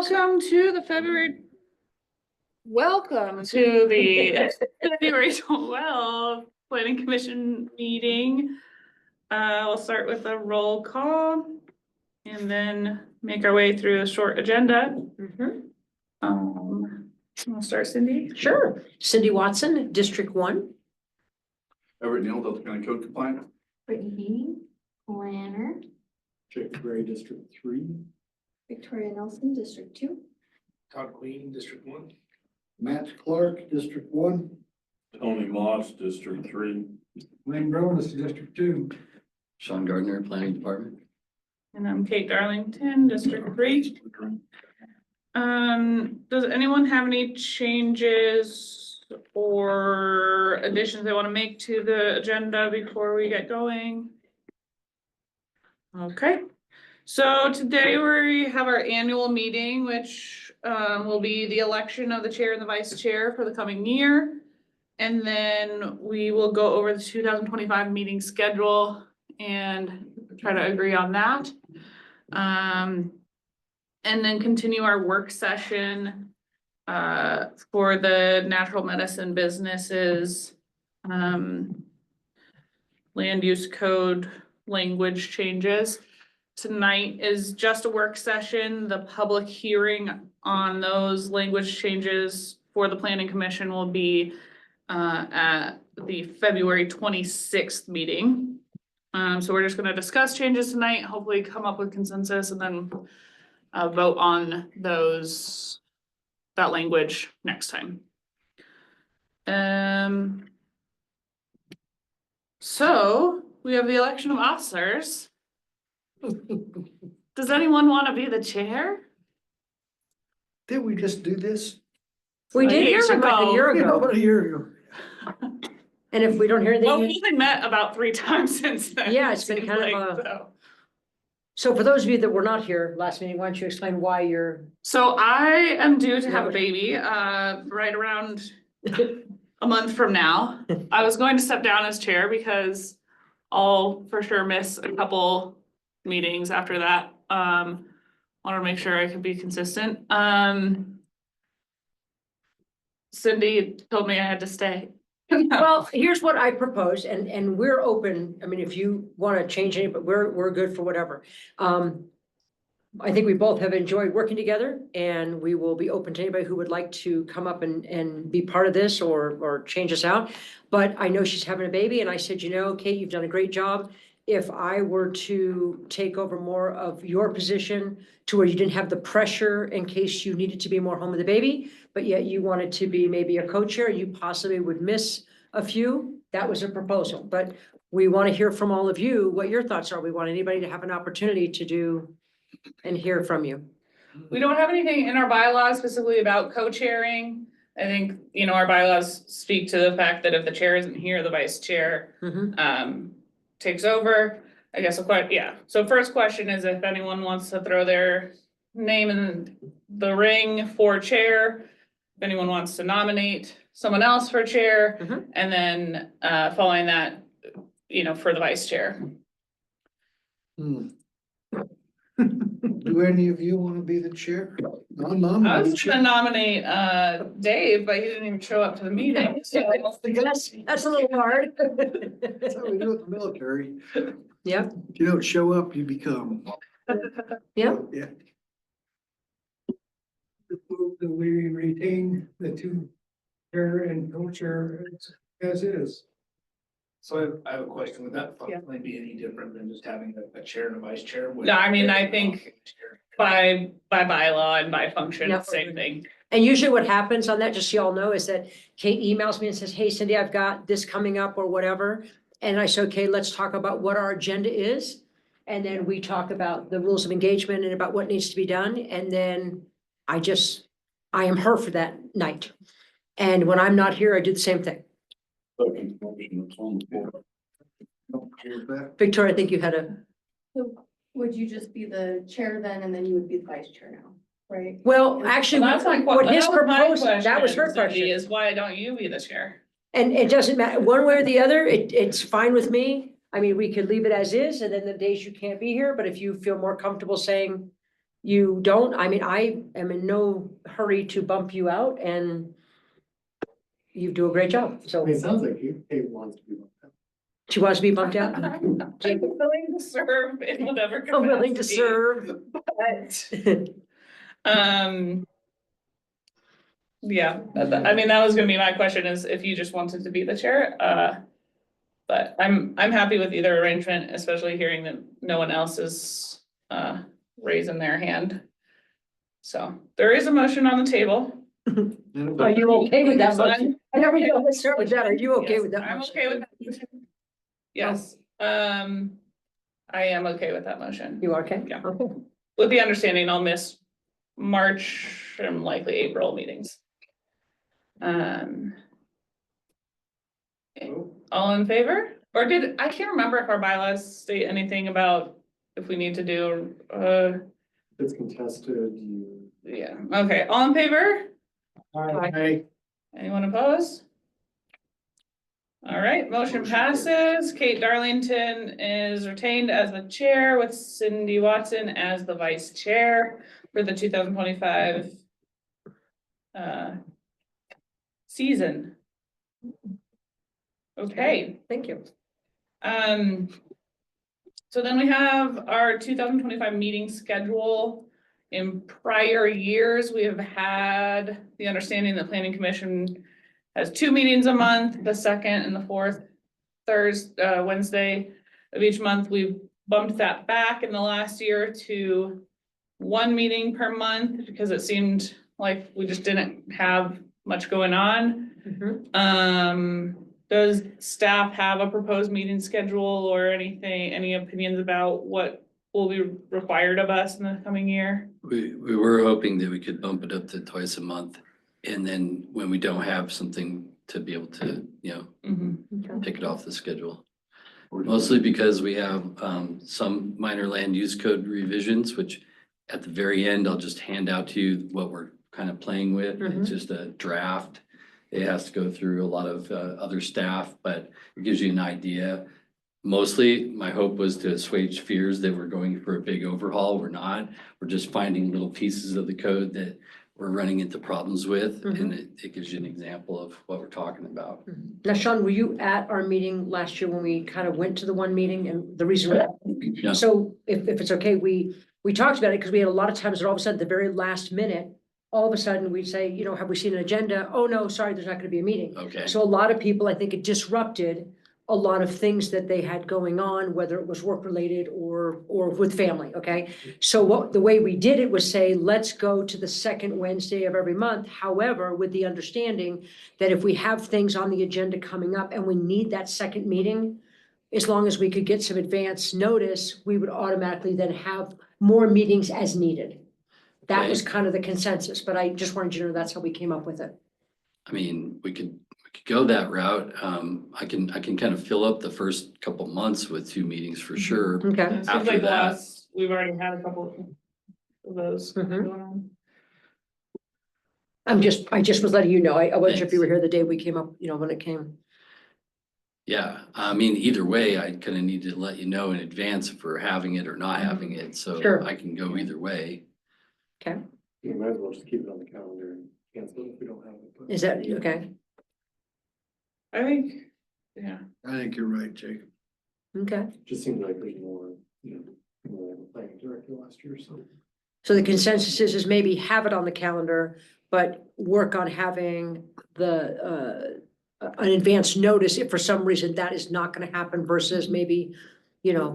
Welcome to the February. Welcome to the February 12th Planning Commission meeting. We'll start with a roll call and then make our way through a short agenda. I'll start, Cindy. Sure. Cindy Watson, District 1. Everett Neal, Delta County Code Compliant. Brittany Beanie, planner. Jake Gray, District 3. Victoria Nelson, District 2. Todd Queen, District 1. Matt Clark, District 1. Tony Moss, District 3. Wayne Bronis, District 2. Sean Gardner, Planning Department. And I'm Kate Darlington, District 3. Does anyone have any changes or additions they want to make to the agenda before we get going? Okay, so today we have our annual meeting, which will be the election of the chair and the vice chair for the coming year. And then we will go over the 2025 meeting schedule and try to agree on that. And then continue our work session for the natural medicine businesses, land use code language changes. Tonight is just a work session. The public hearing on those language changes for the Planning Commission will be at the February 26th meeting. So we're just going to discuss changes tonight, hopefully come up with consensus, and then vote on that language next time. So we have the election of officers. Does anyone want to be the chair? Did we just do this? We did hear Years about it a year Yeah, ago. about a year ago. And if we don't hear Well, anything, we've only met about 3 times since then. Yeah, it's been seems kind of like, a- so. so for those of you that were not here last meeting, why don't you explain why you're, So I am due to have a baby, right around a month from now. I was going to step down as chair because I'll for sure miss a couple meetings after that. Wanted to make sure I could be consistent. Cindy told me I had to stay. well, here's what I propose, and we're open. I mean, if you want to change any, but we're good for whatever. I think we both have enjoyed working together, and we will be open to anybody who would like to come up and be part of this or change us out. But I know she's having a baby, and I said, you know, Kate, you've done a great job. If I were to take over more of your position to where you didn't have the pressure in case you needed to be more home with the baby, but yet you wanted to be maybe a co-chair, you possibly would miss a few, that was a proposal. But we want to hear from all of you what your thoughts are. We want anybody to have an opportunity to do and hear from you. We don't have anything in our bylaws specifically about co-chairing. I think, our bylaws speak to the fact that if the chair isn't here, the vice chair Mhm. takes over. I guess, so first question is if anyone wants to throw their name in the ring for chair, if anyone wants to nominate someone else for chair, Mhm. and then following that, for the vice chair. Do any of you want to be the chair? I was gonna nominate Dave, but he didn't even show up to the meeting. So That's a little hard. That's how we do it in the military. Yep. If you don't show up, you become. Yep. Yeah. Move that we retain the two chair and co-chair as is. So I have a question. Would that functionally be any different than just having a chair and a vice chair? No, I mean, I think by bylaw and by function, Yep. same thing. And usually what happens on that, just so y'all know, is that Kate emails me and says, hey, Cindy, I've got this coming up or whatever. And I say, okay, let's talk about what our agenda is. And then we talk about the rules of engagement and about what needs to be done. And then I am her for that night. And when I'm not here, I do the same thing. Second motion that's on the floor. Victoria, I think you had a, So would you just be the chair then, and then you would be the vice chair now, right? well, actually, Well, that's my what his that was my proposal, that was her Cindy, question. Is why don't you be the chair? And it doesn't matter, one way or the other, it's fine with me. I mean, we could leave it as is, and then the days you can't be here, but if you feel more comfortable saying, you don't, I mean, I am in no hurry to bump you out and you do a great job. So It sounds like he wants to be. she wants to be bumped out. I'm willing to serve in whatever I'm willing to capacity, serve. but, yeah, I mean, that was gonna be my question is if you just wanted to be the chair, but I'm happy with either arrangement, especially hearing that no one else is, raising their hand. So there is a motion on the table. Are you okay with that So motion? I never know, let's start with that. Are you okay Yes, with that I'm motion? okay with that motion. Yes, I am okay with that motion. You are okay? Yeah. Okay. With the understanding I'll miss March and likely April meetings. Okay, all in favor? Or I can't remember if our bylaws state anything about if we need to do, It's contested, yeah, okay, all in favor? Aye. Anyone opposed? All right, motion passes. Kate Darlington is retained as the chair with Cindy Watson as the vice chair for the 2025 season. Okay, Thank you. so then we have our 2025 meeting schedule. In prior years, we have had the understanding that planning commission has 2 meetings a month, the second and the fourth Wednesday of each month. We've bumped that back in the last year to 1 meeting per month because it seemed like we just didn't have much going on. Does staff have a proposed meeting schedule or anything, any opinions about what will be required of us in the coming year? We were hoping that we could bump it up to twice a month. And then when we don't have something to be able to, Mhm. take it off the schedule. Mostly because we have some minor land use code revisions, which at the very end, I'll just hand out to you what we're kind of playing with. It's just a draft. It has to go through a lot of other staff, but it gives you an idea. Mostly, my hope was to assuage fears that we're going for a big overhaul. We're not. We're just finding little pieces of the code that we're running into problems with, and it gives you an example of what we're talking about. Now, Sean, were you at our meeting last year when we kind of went to the one meeting and the reason? Yeah. So if it's okay, we talked about it because we had a lot of times that all of a sudden, at the very last minute, all of a sudden we'd say, have we seen an agenda? Oh, no, sorry, there's not going to be a meeting. Okay, So a lot of people, I think it disrupted a lot of things that they had going on, whether it was work related or with family, okay? So the way we did it was say, let's go to the second Wednesday of every month. However, with the understanding that if we have things on the agenda coming up and we need that second meeting, as long as we could get some advance notice, we would automatically then have more meetings as needed. That was kind of the consensus, but I just wanted you to know that's how we came up with it. I mean, we could go that route. I can kind of fill up the first couple months with 2 meetings for sure. Okay. It seems After like that- we've already had a couple of those going on. I just was letting you know. I wasn't sure if you were Thanks. here the day we came up, when it came. Yeah, I mean, either way, I kind of need to let you know in advance if we're having it or not having it, so Sure. I can go either way. Okay, You might as well just keep it on the calendar and cancel it if we don't have it. but- is that, okay, I think, yeah, I think you're right, Jake. okay. Just seems like there's more, more than the planning director last year, so. So the consensus is maybe have it on the calendar, but work on having the, an advance notice if for some reason that is not gonna happen versus maybe,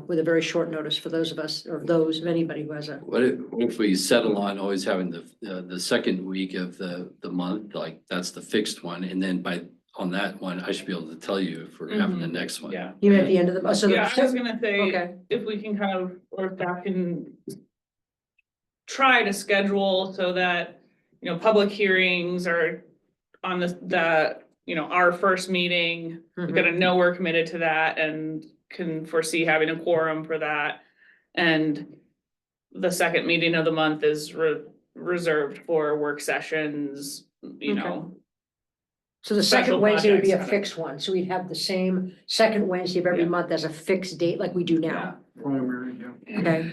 with a very short notice for those of us, or those of anybody who has a. What if we settle on always having the second week of the month, like that's the fixed one, and then on that one, I should be able to tell you if we're having the next one. yeah. You mean at the end of the, so. Yeah, I was gonna say, Okay, if we can kind of work back and try to schedule so that, public hearings are on our first meeting. We're Mhm. gonna know we're committed to that and can foresee having a quorum for that. And the second meeting of the month is reserved for work sessions, So the Special second Wednesday would be a projects, kind of. fixed one, so we'd have the same second Wednesday of every Yeah. month as a fixed date like we do Yeah. now, Primary, yeah. okay?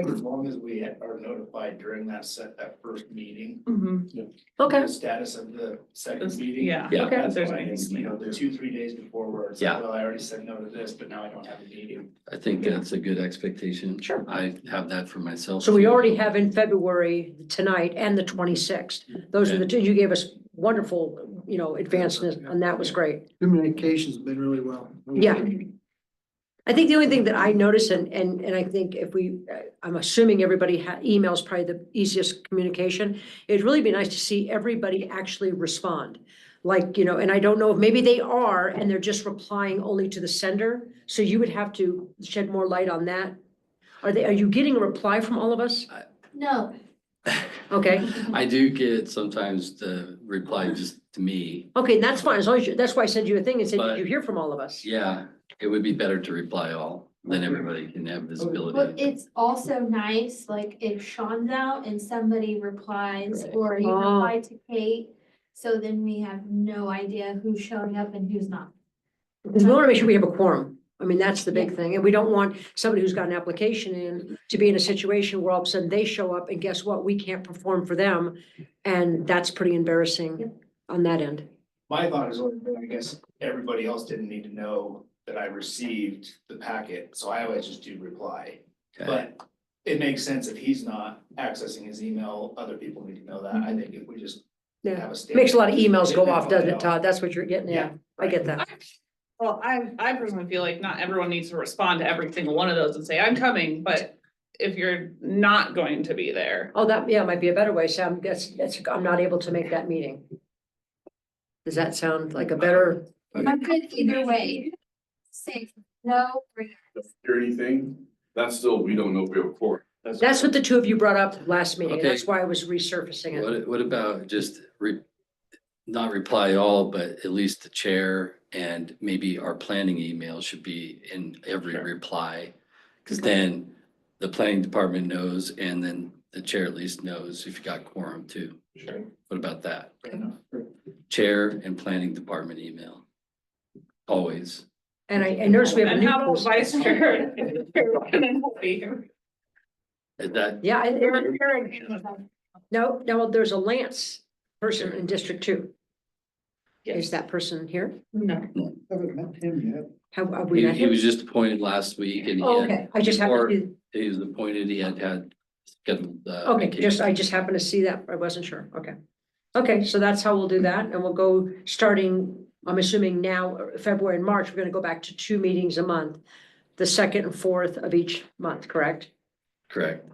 think as long as we are notified during that first meeting, Okay, the status of the second meeting. Yeah. Yeah. Okay. If there's Fine, anything it's, you coming know, up. the 2-3 days before where it's Yeah. like, well, I already said no to this, but now I don't have a meeting. I think that's a good expectation. Sure. I have that for myself. so we too. already have in February tonight and the 26th. Those are the two, you gave us wonderful, you know, advancements, and that was great. Communication's been really well. Yeah. I think the only thing that I noticed, and I think if we, I'm assuming everybody emails probably the easiest communication. It'd really be nice to see everybody actually respond. Like, you know, and I don't know if maybe they are, and they're just replying only to the sender. So you would have to shed more light on that. Are you getting a reply from all of us? No. Okay, I do get sometimes the reply just to me. okay, that's fine. As long as that's why I sent you a thing and said, But- did you hear from all of us? Yeah, it would be better to reply all, then everybody can have But visibility. it's also nice, like if Sean's out and somebody replies, or you Oh. reply to Kate, so then we have no idea who's showing up and who's not. Because we want to make sure we have a quorum. I mean, that's the big thing. And we don't want somebody who's got an application in to be in a situation where all of a sudden they show up and guess what? We can't perform for them. And that's pretty embarrassing Yep. on that end. My thought is, I guess, everybody else didn't need to know that I received the packet, so I always just do reply. Okay. But it makes sense if he's not accessing his email, other people need to know that. I think if we just Yeah. have a. standard- Makes a lot of emails go off, doesn't it, Yeah. Todd? That's what you're getting at. I get that. Well, I personally feel like not everyone needs to respond to every single one of those and say, I'm coming, but if you're not going to be there. Oh, that, yeah, might be a better way. Sam, I'm not able to make that meeting. Does that sound like a better? I'm good either way. Say no, bring it. Hear anything? That's still, we don't know if we have a quorum. That's what the two of you brought up last meeting. and Okay. That's why I was resurfacing it. What about just not reply all, but at least the chair and maybe our planning email should be in every Sure. reply. Cause Okay. then the planning department knows and then the chair at least knows if you got quorum too. Sure. What about that? Fair enough. Chair and planning department email. Always. And I noticed we have a And new how about person. vice chair? Is that, Yeah, no, there's a Lance person in District 2. Is that person here? No. Haven't met him yet. Have we he, met he him? was just appointed last week and he Oh, had, okay, I just before happened to, he was appointed, he had scheduled. okay, vacation. I just happened to see that. I wasn't sure. Okay. Okay, so that's how we'll do that. And we'll go starting, I'm assuming now, February and March, we're gonna go back to 2 meetings a month. The second and fourth of each month, correct? Correct.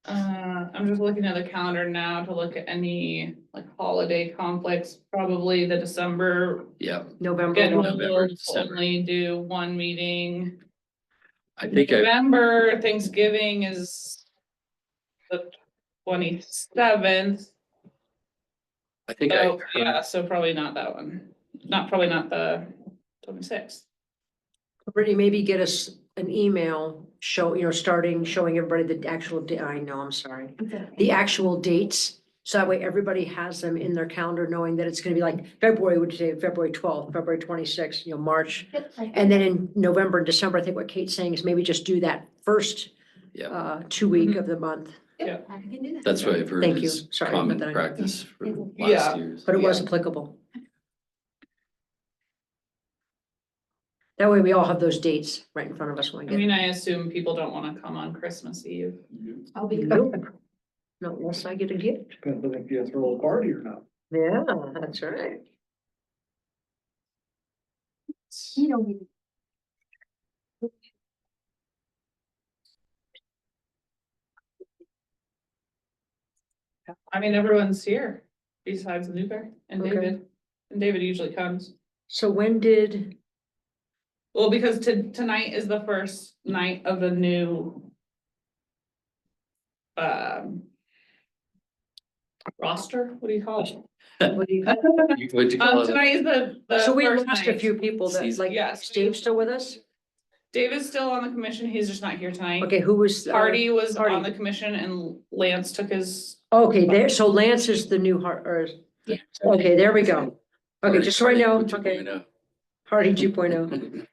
I'm just looking at the calendar now to look at any like holiday conflicts, probably the December. Yeah, November. Schedule November, will December. only do one meeting. I think I, November, Thanksgiving is the 27th. I think So, yeah, so probably not that one. Probably not the 26th. Brittany, maybe get us an email showing everybody the actual, I know, I'm sorry. The actual dates. So that way everybody has them in their calendar, knowing that it's gonna be like February, would say February 12th, February 26th, March. And then in November and December, I think what Kate's saying is maybe just do that first yeah, 2 week of the month, Yep, I can do that. that's what I've heard Thank you. is Sorry about common that. practice for Yeah. last years. but it was applicable. That way we all have those dates right in front of us when I we get. mean, I assume people don't wanna come on Christmas Eve. I'll be. Nope. Not unless I get a gift. Depends on if you throw a party or not. Yeah, that's right. You don't need. I mean, everyone's here besides Luber and Okay. David. And David usually comes. So when did, Well, because tonight is the first night of the new roster, what do you call it? what do you? What'd you call it? Tonight is the So we first lost a night. few people that, Season. like, Yes. Steve's still with us? David's still on the commission, he's just not here tonight. Okay, who was? Hardy was on Hardy. the commission and Lance took his, Okay, there, so Lance is the new or, Yeah. okay, there we go. Okay, just so I know, Hardy okay, 2.0. Hardy 2.0.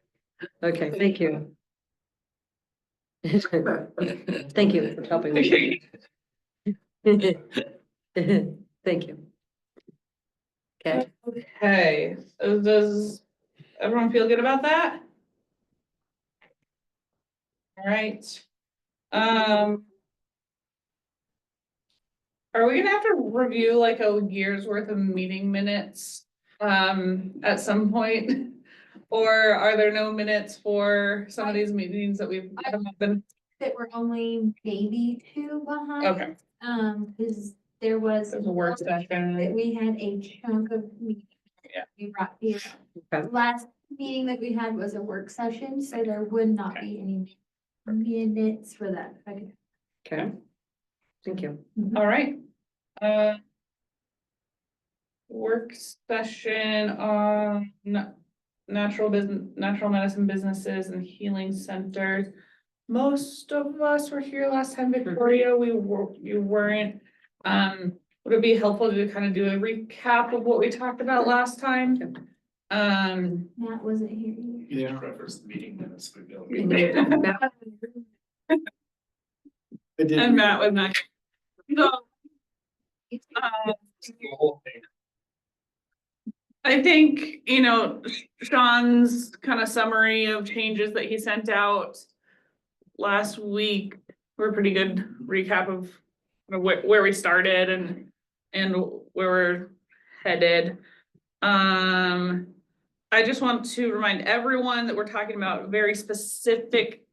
Okay, thank you. Thank you for helping me. Thank you. Okay, Okay, does everyone feel good about that? All right. Are we gonna have to review like a year's worth of meeting minutes, at some point? Or are there no minutes for some of these meetings that we've haven't been, That we're only maybe 2 behind. okay, Cause there was. there's a work That session. we had a chunk of meetings. Yeah. We brought here. Okay. Last meeting that we had was a work session, so there would not be any minutes for that. Okay. okay. Thank you. All right. Uh. Work session on natural medicine businesses and healing centers. Most of us were here last time, Victoria, you weren't. Would it be helpful to kind of do a recap of what we talked about last time? Matt wasn't here either. You didn't reference the meeting minutes. We don't. And Matt was not. So, I think, Sean's kind of summary of changes that he sent out last week were a pretty good recap of where we started and where we're headed. I just want to remind everyone that we're talking about very specific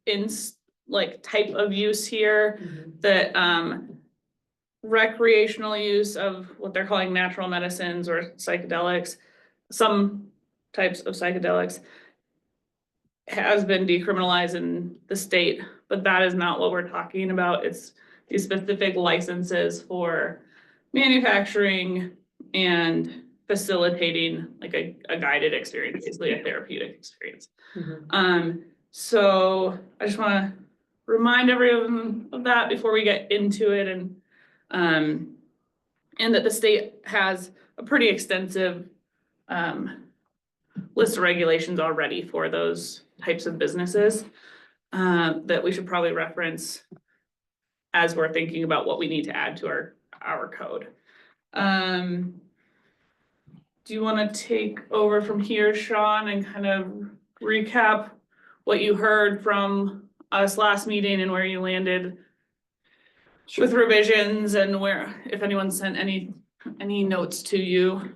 type of use here, that recreational use of what they're calling natural medicines or psychedelics, some types of psychedelics, has been decriminalized in the state, but that is not what we're talking about. It's these specific licenses for manufacturing and facilitating like a guided experience, basically a therapeutic experience. So I just want to remind everyone of that before we get into it, and that the state has a pretty extensive list of regulations already for those types of businesses, that we should probably reference as we're thinking about what we need to add to our code. Do you want to take over from here, Sean, and kind of recap what you heard from us last meeting and where you landed with revisions, and where, if anyone sent any notes to you?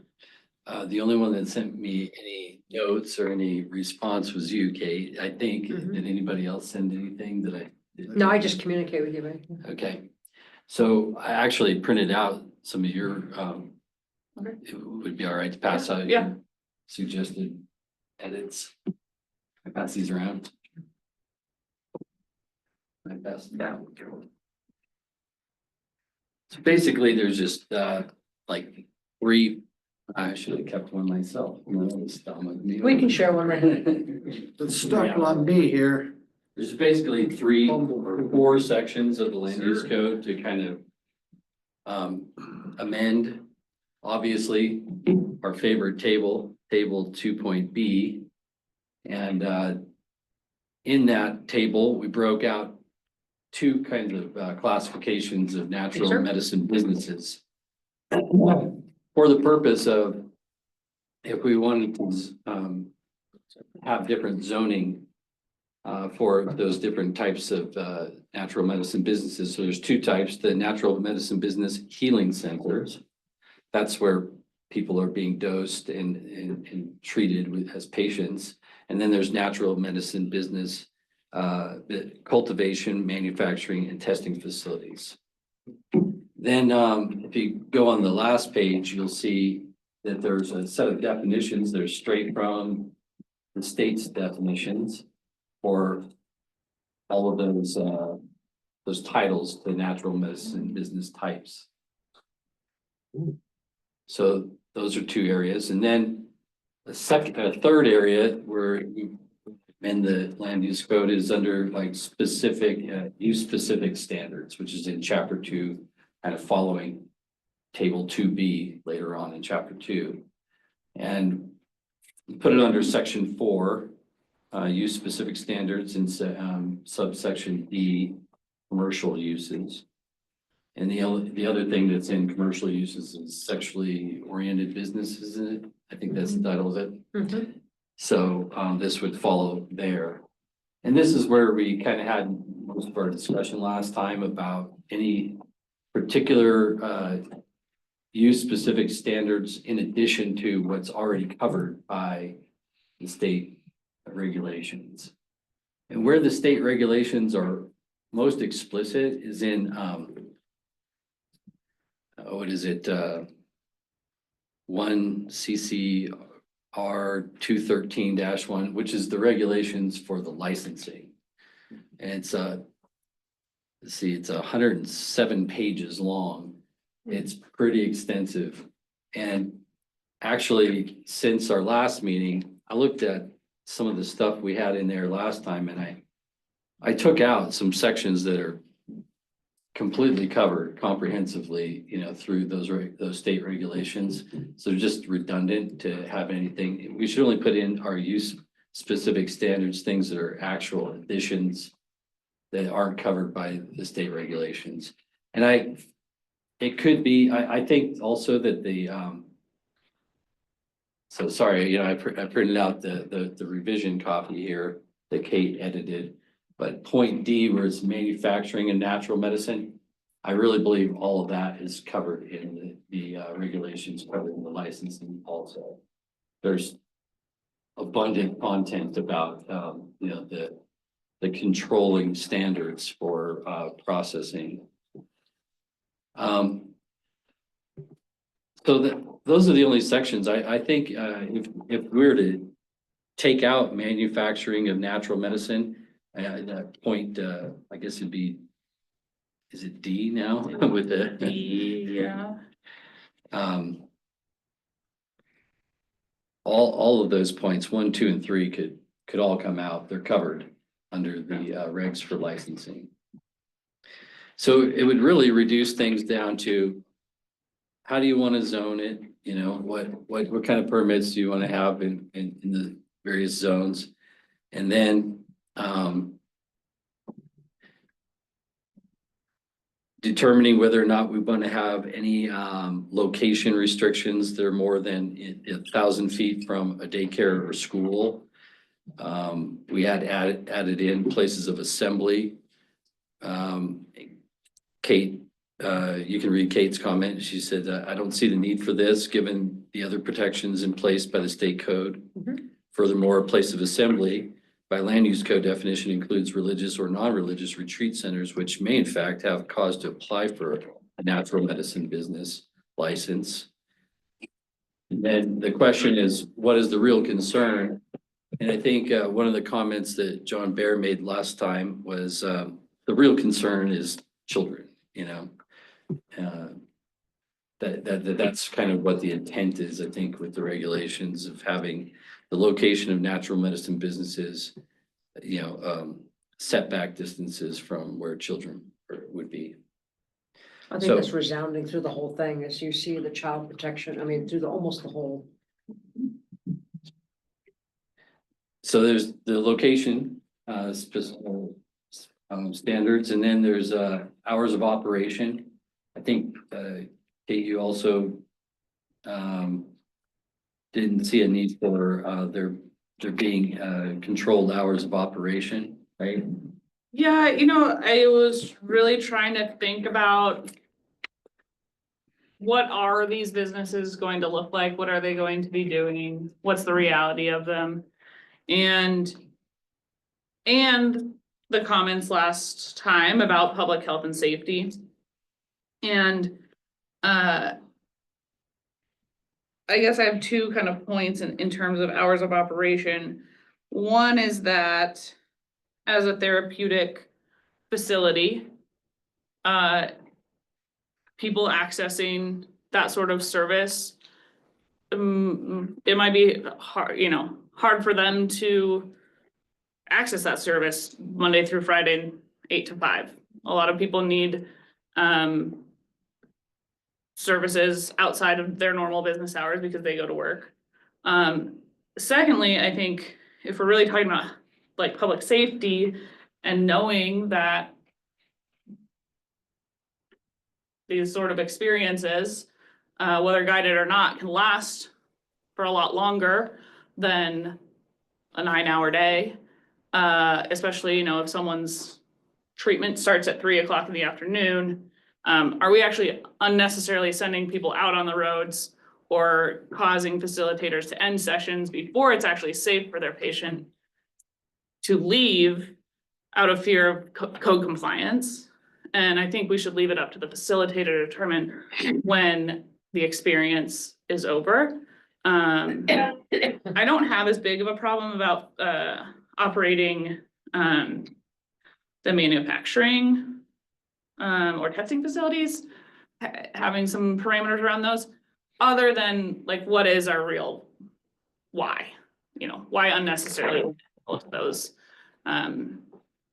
The only one that sent me any notes or any response was you, Kate, I think. Did anybody else send anything that I? No, I just communicate with you, right? Okay, so I actually printed out some of your, Okay. it would be all right to pass out Yeah. your suggested edits. I pass these around. I pass them down. So basically, there's just like three, I should have kept one myself. We can share one right now. It's stuck on me here. There's basically three or four sections of the land use code to kind of amend. Obviously, our favorite table 2.b. And in that table, we broke out two kinds of classifications of natural Sure. medicine businesses. For the purpose of, if we wanted to have different zoning for those different types of natural medicine businesses. So there's two types: the natural medicine business healing centers. That's where people are being dosed and treated as patients. And then there's natural medicine business cultivation, manufacturing, and testing facilities. Then if you go on the last page, you'll see that there's a set of definitions. They're straight from the state's definitions for all of those titles to natural medicine business types. So those are two areas. And then a third area where we amend the land use code is under like specific use specific standards, which is in chapter 2, kind of following table 2B later on in chapter 2. And put it under section 4 use specific standards in subsection D, commercial uses. And the other thing that's in commercial uses is sexually oriented businesses, isn't it? I think that's the title of it. Mhm. So this would follow there. And this is where we kind of had most of our discussion last time about any particular use specific standards in addition to what's already covered by the state regulations. And where the state regulations are most explicit is in what is it? 1 CCR 213-1, which is the regulations for the licensing. And it's let's see, it's 107 pages long. It's pretty extensive. And actually, since our last meeting, I looked at some of the stuff we had in there last time, and I took out some sections that are completely covered comprehensively, through those state regulations. So they're just redundant to have anything. We should only put in our use specific standards, things that are actual additions that aren't covered by the state regulations. And it could be, I think also that so sorry, I printed out the revision copy here that Kate edited. But point D, where it's manufacturing and natural medicine, I really believe all of that is covered in the regulations, covered in the licensing also. There's abundant content about, the controlling standards for processing. So those are the only sections. I think if we were to take out manufacturing of natural medicine, that point, I guess it'd be, is it D now with the? Yeah. All of those points, 1, 2, and 3 could all come out. They're covered under the regs for licensing. So it would really reduce things down to how do you want to zone it? What kind of permits do you want to have in the various zones? And then determining whether or not we want to have any location restrictions that are more than 1,000 feet from a daycare or school. We had added in places of assembly. Kate, you can read Kate's comment. She said, I don't see the need for this given the other protections in place by the state code. Mhm. Furthermore, a place of assembly by land use code definition includes religious or non-religious retreat centers, which may in fact have cause to apply for a natural medicine business license. And then the question is, what is the real concern? And I think one of the comments that John Bear made last time was the real concern is children, that's kind of what the intent is, I think, with the regulations of having the location of natural medicine businesses, setback distances from where children would be. I So- think that's resounding through the whole thing, as you see the child protection, through almost the whole. So there's the location, standards, and then there's hours of operation. I think Kate, you also didn't see a need for there being controlled hours of operation, right? Yeah, I was really trying to think about what are these businesses going to look like? What are they going to be doing? What's the reality of them? And the comments last time about public health and safety. And I guess I have two kind of points in terms of hours of operation. One is that as a therapeutic facility, people accessing that sort of service, it might be hard for them to access that service Monday through Friday, 8 to 5. A lot of people need services outside of their normal business hours because they go to work. Secondly, I think if we're really talking about like public safety and knowing that these sort of experiences, whether guided or not, can last for a lot longer than a 9-hour day. Especially, you know, if someone's treatment starts at 3 o'clock in the afternoon, are we actually unnecessarily sending people out on the roads or causing facilitators to end sessions before it's actually safe for their patient to leave out of fear of code compliance? And I think we should leave it up to the facilitator to determine when the experience is over. I don't have as big of a problem about operating the manufacturing or testing facilities, having some parameters around those, other than like, what is our real why? You know, why unnecessarily those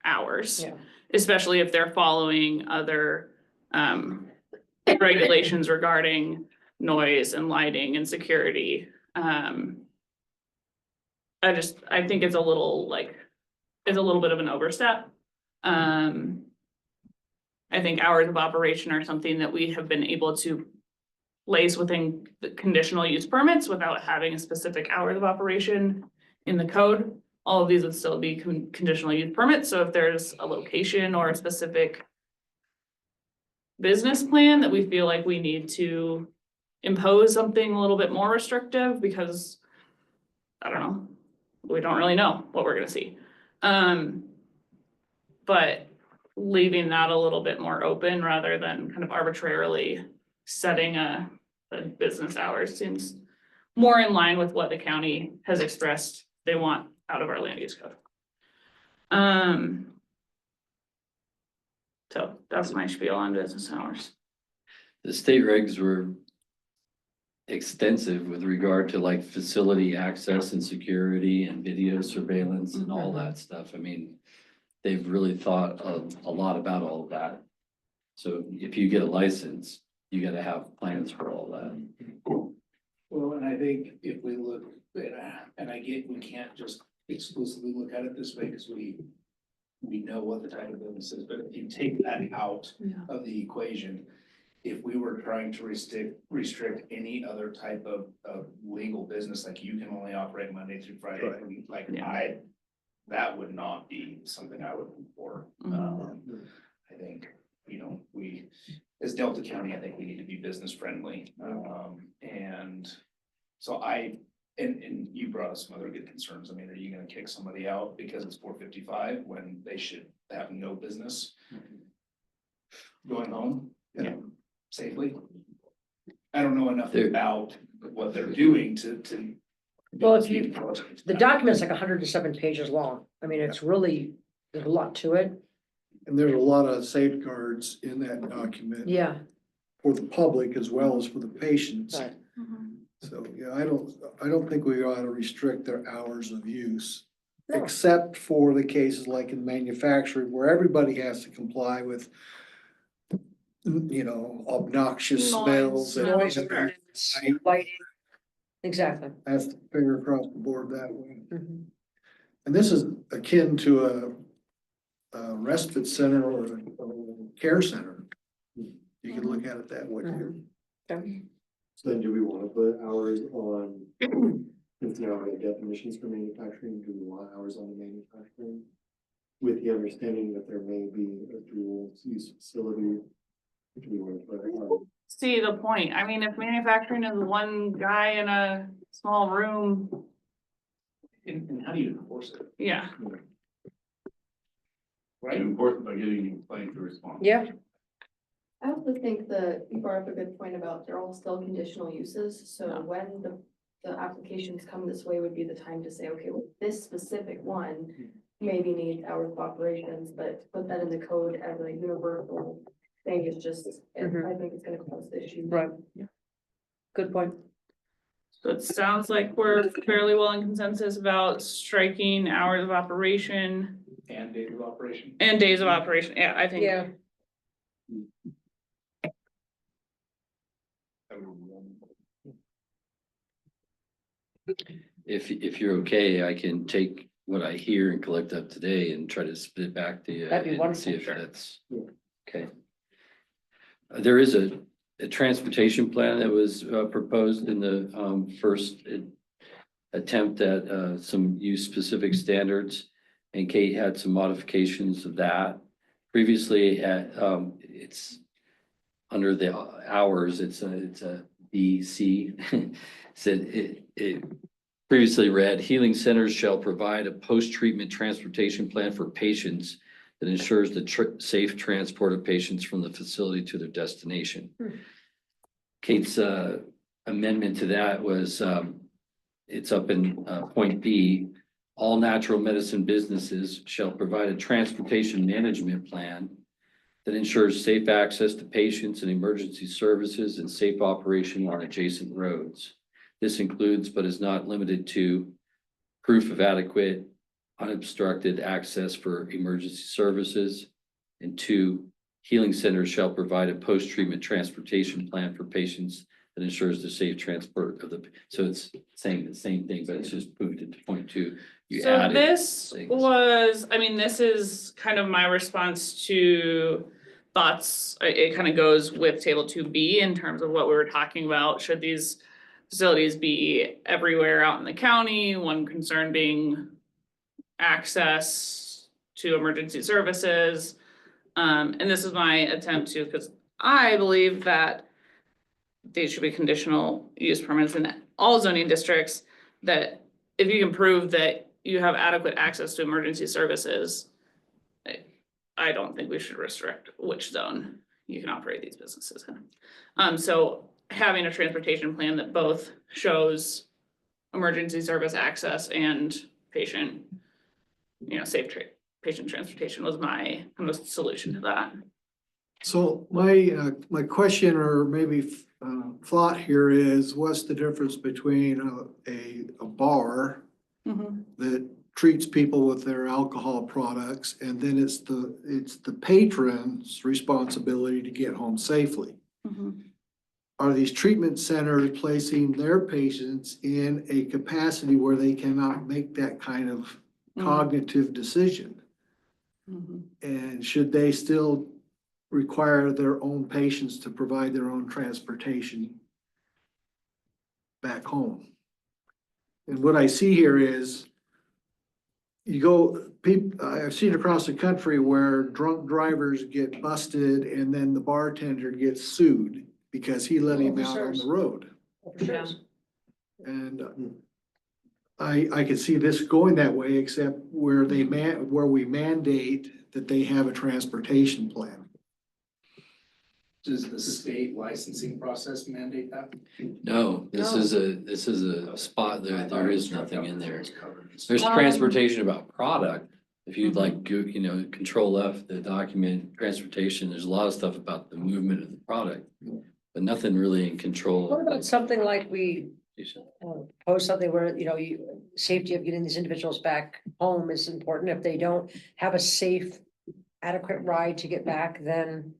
hours? Yeah. Especially if they're following other regulations regarding noise and lighting and security. I think it's a little bit of an overstep. I think hours of operation are something that we have been able to place within the conditional use permits without having a specific hours of operation in the code. All of these would still be conditional use permits, so if there's a location or a specific business plan that we feel like we need to impose something a little bit more restrictive, because I don't know, we don't really know what we're gonna see. But leaving that a little bit more open rather than kind of arbitrarily setting the business hours seems more in line with what the county has expressed they want out of our land use code. So that's my spiel on business hours. The state regs were extensive with regard to like facility access and security and video surveillance and all that stuff. I mean, they've really thought a lot about all of that. So if you get a license, you gotta have plans for all that. Well, and I think if we look, and I get, we can't just exclusively look at it this way, because we know what the type of business is, but if you take that out of the equation, if we were trying to restrict any other type of legal business, like you can only operate Monday through Friday, like Yeah. that would not be something I would look for. I think, you know, we, as Delta County, I think we need to be business friendly. And so and you brought up some other good concerns. I mean, are you gonna kick somebody out because it's 4:55 when they should have no business going home? Yeah. Safely? I don't know enough There- about what they're doing to. Well, if you, the document's like 107 pages long. I mean, it's really, there's a lot to it. And there's a lot of safeguards in that document Yeah. for the public as well as for the patients. Right. So, yeah, I don't think we ought to restrict their hours of use. No. Except for the cases like in manufacturing where everybody has to comply with, you know, obnoxious Noise, smells and. noise, Lighting. Exactly. That's the finger across the board that way. Mhm. And this is akin to a respite center or a care center. You can look at it that way. Okay. So then do we want to put hours on, if there are definitions for manufacturing, do we want hours on the manufacturing? With the understanding that there may be a dual use facility. Do we want to put it on? See the point. I mean, if manufacturing is one guy in a small room, And how do you enforce it? yeah. Right, important by getting you playing to respond. Yeah. I also think that you brought up a good point about they're all still conditional uses, so Yeah. when the applications come this way would be the time to say, okay, well, this specific one maybe needs hours of operations, but put that in the code as a universal thing is just, I think it's gonna cause issues. Right. Good point. So it sounds like we're fairly well in consensus about striking hours of operation And days of operation. and days of operation. Yeah, I think. Yeah. If you're okay, I can take what I hear and collect up today and try to spit it back to you. That'd be and wonderful. See if Sure. that's, okay. There is a transportation plan that was proposed in the first attempt at some use specific standards. And Kate had some modifications of that. Previously it's under the hours, it's a BC. Said it previously read, healing centers shall provide a post-treatment transportation plan for patients that ensures the safe transport of patients from the facility to their destination. Kate's amendment to that was, it's up in point B, all natural medicine businesses shall provide a transportation management plan that ensures safe access to patients and emergency services and safe operation on adjacent roads. This includes, but is not limited to, proof of adequate unobstructed access for emergency services. And 2, healing centers shall provide a post-treatment transportation plan for patients that ensures the safe transport of the, so it's saying the same thing, but it's just moved it to point 2. You So added this things. was, I mean, this is kind of my response to thoughts. It kind of goes with table 2B in terms of what we were talking about. Should these facilities be everywhere out in the county? One concern being access to emergency services. And this is my attempt to, because I believe that these should be conditional use permits in all zoning districts, that if you can prove that you have adequate access to emergency services, I don't think we should restrict which zone you can operate these businesses in. So having a transportation plan that both shows emergency service access and patient, safe patient transportation was my kind of solution to that. So my question or maybe thought here is, what's the difference between a bar that treats people with their alcohol products, and then it's the patron's responsibility to get home safely? Are these treatment centers placing their patients in a capacity where they cannot make that kind of cognitive decision? And should they still require their own patients to provide their own transportation back home? And what I see here is I've seen across the country where drunk drivers get busted and then the bartender gets sued because he let him out on the road. Yeah. And I could see this going that way, except where we mandate that they have a transportation plan. Does the state licensing process mandate that? No, this No. is a spot, there is nothing in there. It's covered. There's transportation about product. If you'd Mhm. like, control F, the document, transportation, there's a lot of stuff about the movement of the product. But nothing really in control. What of about the something like we transportation. post something where, safety of getting these individuals back home is important. If they don't have a safe, adequate ride to get back, then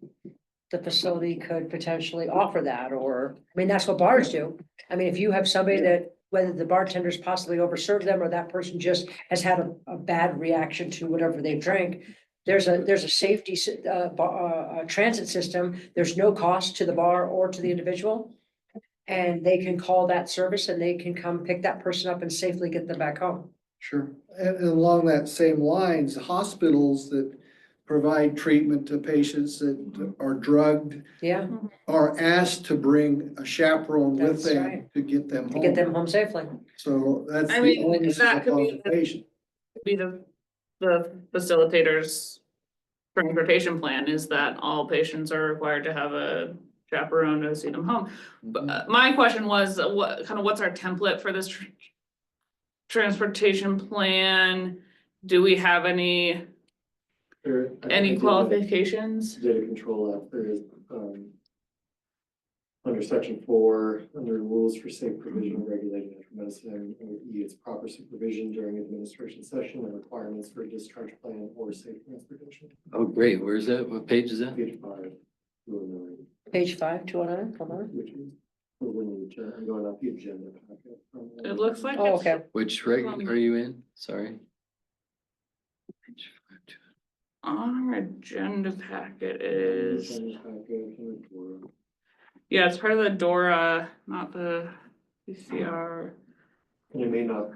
the facility could potentially offer that, or, that's what bars do. If you have somebody that, whether the bartender's possibly overserved them or that person just has had a bad reaction to whatever they drank, there's a safety, transit system. There's no cost to the bar or to the individual. And they can call that service and they can come pick that person up and safely get them back home. Sure. And along that same lines, hospitals that provide treatment to patients that are drugged Yeah, are asked to bring a chaperone with That's them right. to get them to home. get them home safely. So that's I the mean, onus that could upon be the patient. Be the facilitator's transportation plan is that all patients are required to have a chaperone to see them home. But my question was, what's our template for this transportation plan? Do we have any qualifications? Data control act, there is, under section 4, under rules for safe provision of regulated natural medicine, under E, it's proper supervision during administration session and requirements for a discharge plan or safe transportation. Oh, great. Where's that? What page is that? Page 5, 209, Page 5, 209, come on. which is, I'm going off the agenda packet. It looks like Oh, it's okay. Which reg are you in? Sorry. our agenda packet is, Agenda package and Dora. yeah, it's part of the DORA, not the PCR. And it may not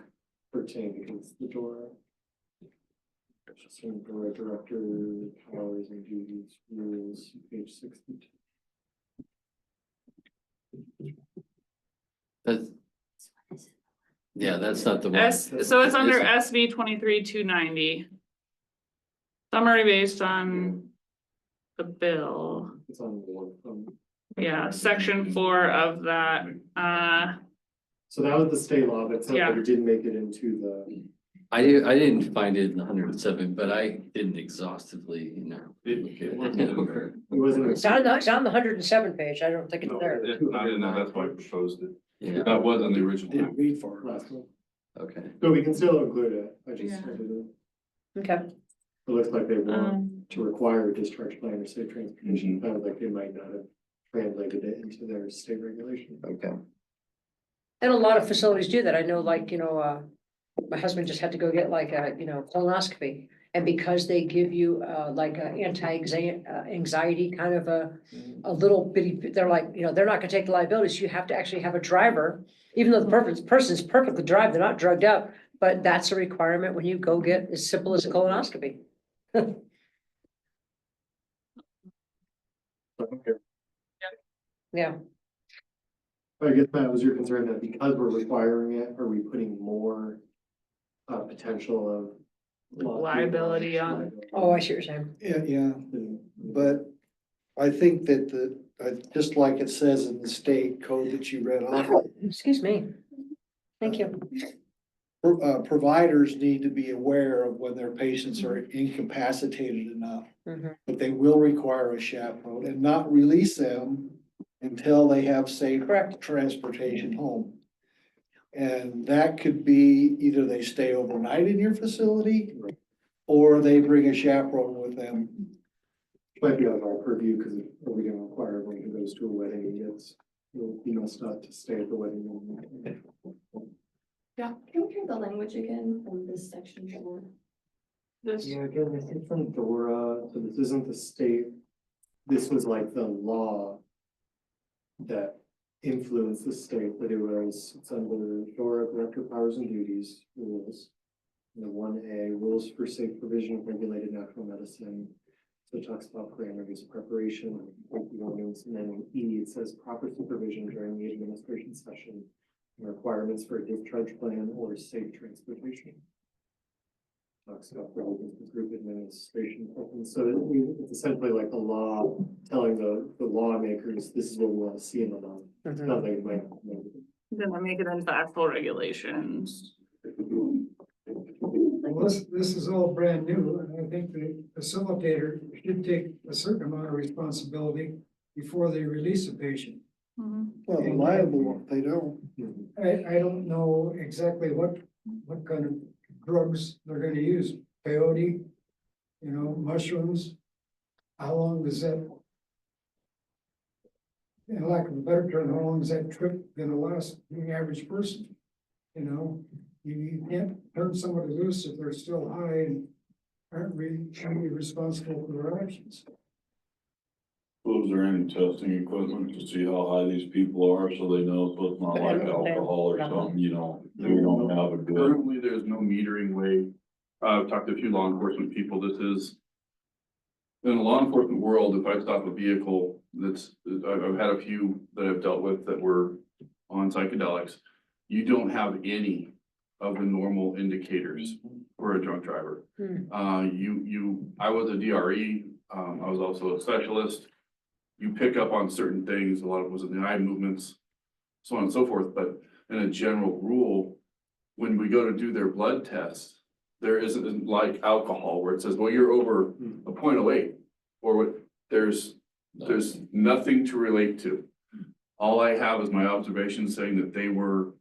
pertain because the Dora. Some Dora director powers and duties rules, page 62. That's, yeah, that's not the one. So it's under SV 23-290. Summary based on the bill. It's on board. Yeah, section 4 of that, So that was the state law that said Yeah. that it didn't make it into the. I didn't find it in 107, but I didn't exhaustively, look at it. It wasn't. It's on the 107 page. I don't think it's No, there. it's not in there, that's why I proposed it. Yeah, That was in the original. Didn't read far enough. Last one. okay. So we can still include it. I just, Yeah. I didn't- Okay. it looks like they want um, to require a discharge plan or safe transportation. Sounds like they might not have translated it into their state regulation. Okay. And a lot of facilities do that. I know, like, my husband just had to go get like a, colonoscopy. And because they give you, like a anxiety kind of a little bitty, they're like, they're not gonna take the liability, so you have to actually have a driver. Even though the person's perfectly drive, they're not drugged up, but that's a requirement when you go get as simple as a colonoscopy. Okay. Yeah, I guess that was your concern that because we're requiring it, are we putting more potential of Liability on- oh, I see what you're saying. Yeah, but I think that just like it says in the state code that you read off, Excuse me. Thank you. providers need to be aware of when their patients are incapacitated enough. Mhm. But they will require a chaperone and not release them until they have safe Correct. transportation home. And that could be either they stay overnight in your facility or they bring a chaperone with them. Might be out of our purview, because are we gonna require everyone who goes to a wedding, he must not to stay at the wedding. Can we hear the language again from this section? this, Yeah, again, this is from Dora, so this isn't the state, this was like the law that influenced the state, but it's under Dora Director Powers and Duties rules. The 1A, rules for safe provision of regulated natural medicine. So it talks about parameters of preparation, like the ordinance, and then in E, it says proper supervision during the administration session. And requirements for a discharge plan or safe transportation. Talks about provisions for group administration, and so it's essentially like the law telling the lawmakers, this is what we want to see in the law. It's Mhm. not like it might. then I make it into actual regulations. Well, this is all brand new, and I think the facilitator should take a certain amount of responsibility before they release a patient. Well, liable if they don't. I don't know exactly what kind of drugs they're gonna use, peyote, mushrooms. How long does that? In lack of a better term, how long is that trip gonna last for the average person? You can't turn somebody loose if they're still high and aren't really responsible for their actions. Was there any testing equipment to see how high these people are, so they know so it's not like alcohol or something, we don't have a good. Currently, there's no metering way. I've talked to a few law enforcement people, this is. In the law enforcement world, if I stop a vehicle I've had a few that I've dealt with that were on psychedelics. You don't have any of the normal indicators for a drunk driver. I was a DRE, I was also a specialist. You pick up on certain things, a lot of it was in the eye movements, so on and so forth, but in a general rule, when we go to do their blood tests, there isn't like alcohol where it says, well, you're over a 0.08, or what, there's nothing to relate to. All I have is my observation saying that they were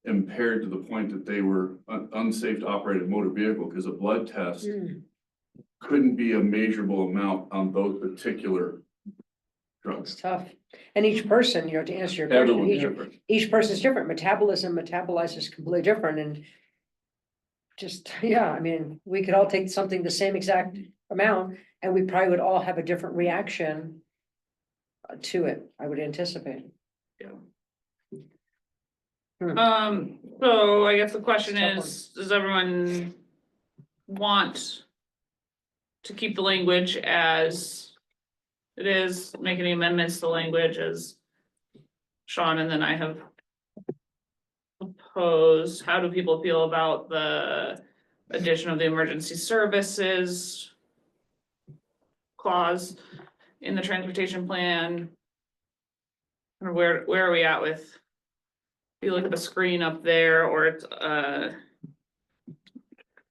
impaired to the point that they were unsafe to operate a motor vehicle, because a blood test couldn't be a measurable amount on those particular drugs. It's tough. And each person, to answer your Everyone's question, different. each person's different. Metabolism metabolizes completely different and just, yeah, I mean, we could all take something the same exact amount, and we probably would all have a different reaction to it, I would anticipate. So I guess the question Tough one. is, does everyone want to keep the language as it is, make any amendments to the language as Sean and then I have proposed? How do people feel about the addition of the emergency services clause in the transportation plan? Or where are we at with? If you look at the screen up there, or it's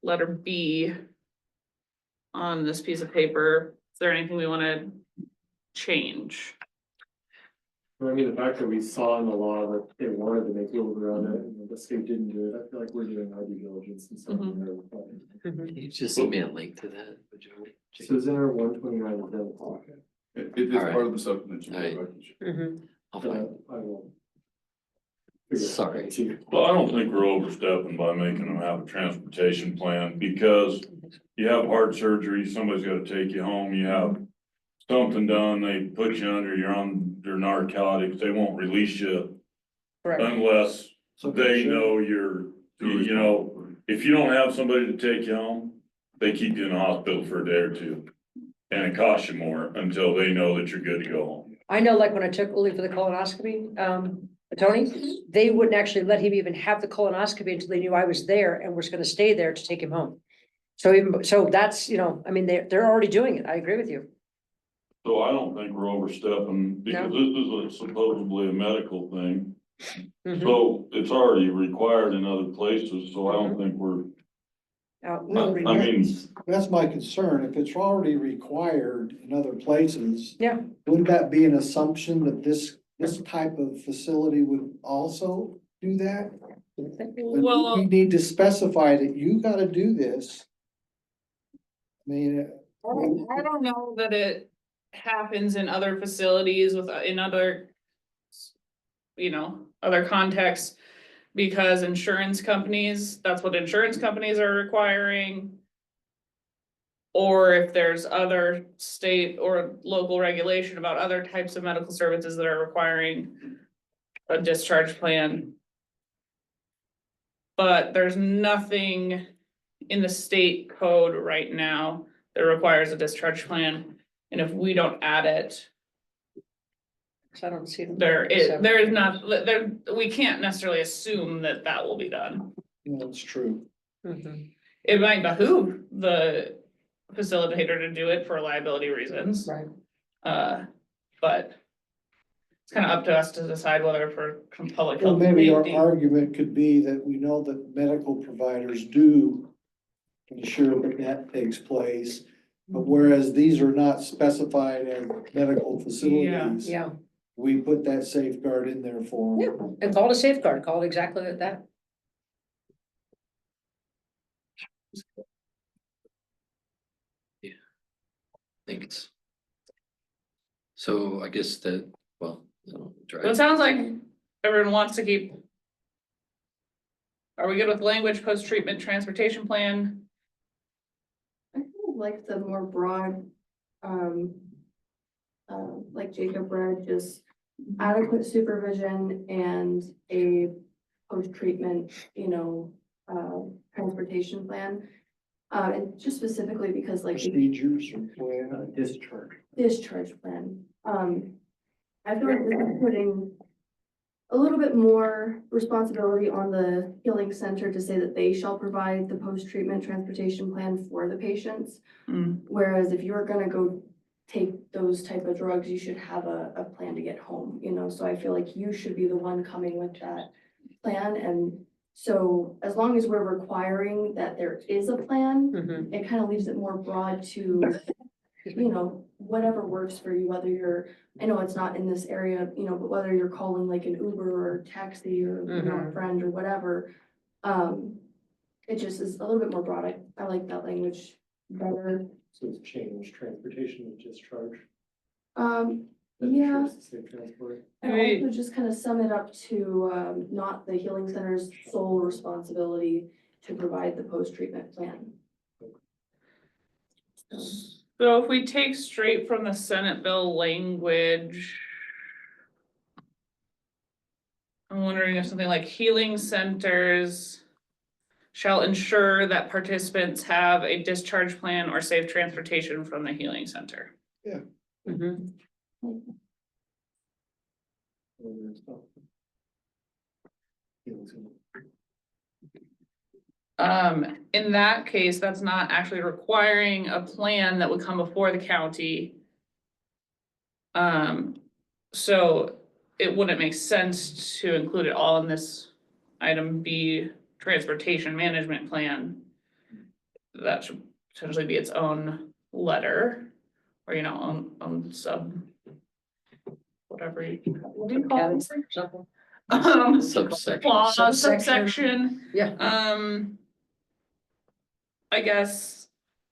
letter B on this piece of paper, is there anything we wanna change? I mean, the fact that we saw in the law that they wanted to make rules around it, and the state didn't do it, I feel like we're doing our due diligence and stuff. Can you just send me a link to that? Would you? So is there 129 of them? It is All right. part of the supplemental All right. package. Mhm. I'll find. I will. Sorry. Well, I don't think we're overstepping by making them have a transportation plan, because you have heart surgery, somebody's gotta take you home, you have something done, they put you under, you're on your narcotics, they won't release you Correct. unless So they know you know, if you don't have somebody to take you home, they keep you in the hospital for a day or two. And it costs you more until they know that you're good to go home. I know, like when I took Uli for the colonoscopy, Tony, they wouldn't actually let him even have the colonoscopy until they knew I was there and was gonna stay there to take him home. So even, so that's, you know, I mean, they're already doing it. I agree with you. So I don't think we're overstepping, because this is supposedly a medical thing. Mhm. So it's already required in other places, so I don't think we're, Out- I mean, That's my concern. If it's already required in other places. Yeah. Wouldn't that be an assumption that this type of facility would also do that? Well- We need to specify that you gotta do this. I mean. I don't know that it happens in other facilities in other. Other contexts, because insurance companies, that's what insurance companies are requiring. Or if there's other state or local regulation about other types of medical services that are requiring a discharge plan. But there's nothing in the state code right now that requires a discharge plan, and if we don't add it, So I don't see. them. there is not, we can't necessarily assume that that will be done. That's true. Mhm. It might behoove the facilitator to do it for liability reasons, Right. but it's kind of up to us to decide whether for public Well, health and maybe our safety. argument could be that we know that medical providers do ensure that that takes place. But whereas these are not specified as medical facilities. Yeah, We put that safeguard in there for them. yeah, and call it a safeguard, call it exactly like that. Thanks. So I guess that, well, So it sounds like everyone wants to keep. Are we good with language, post-treatment transportation plan? I kind of like the more broad, like Jacob read, just adequate supervision and a post-treatment, transportation plan. And just specifically because like Procedures or plan. discharge plan, I feel like this is putting a little bit more responsibility on the healing center to say that they shall provide the post-treatment transportation plan for the patients. Whereas if you're gonna go take those type of drugs, you should have a plan to get home, so I feel like you should be the one coming with that plan. And so as long as we're requiring that there is a plan, Mhm. it kind of leaves it more broad to, whatever works for you, whether you're, I know it's not in this area, but whether you're calling like an Uber or taxi or, a friend or whatever. It just is a little bit more broad. I like that language better. So it's change transportation and discharge. Yeah. Ensures the safe transport. And Right. also just kind of sum it up to, not the healing center's sole responsibility to provide the post-treatment plan. So if we take straight from the Senate bill language. I'm wondering if something like healing centers shall ensure that participants have a discharge plan or safe transportation from the healing center. Mhm. In that case, that's not actually requiring a plan that would come before the county. So it wouldn't make sense to include it all in this item B, transportation management plan. That should potentially be its own letter, or own sub. Whatever what do you call it? Something. Subsection. Clause, Subsection. subsection. Yeah. I guess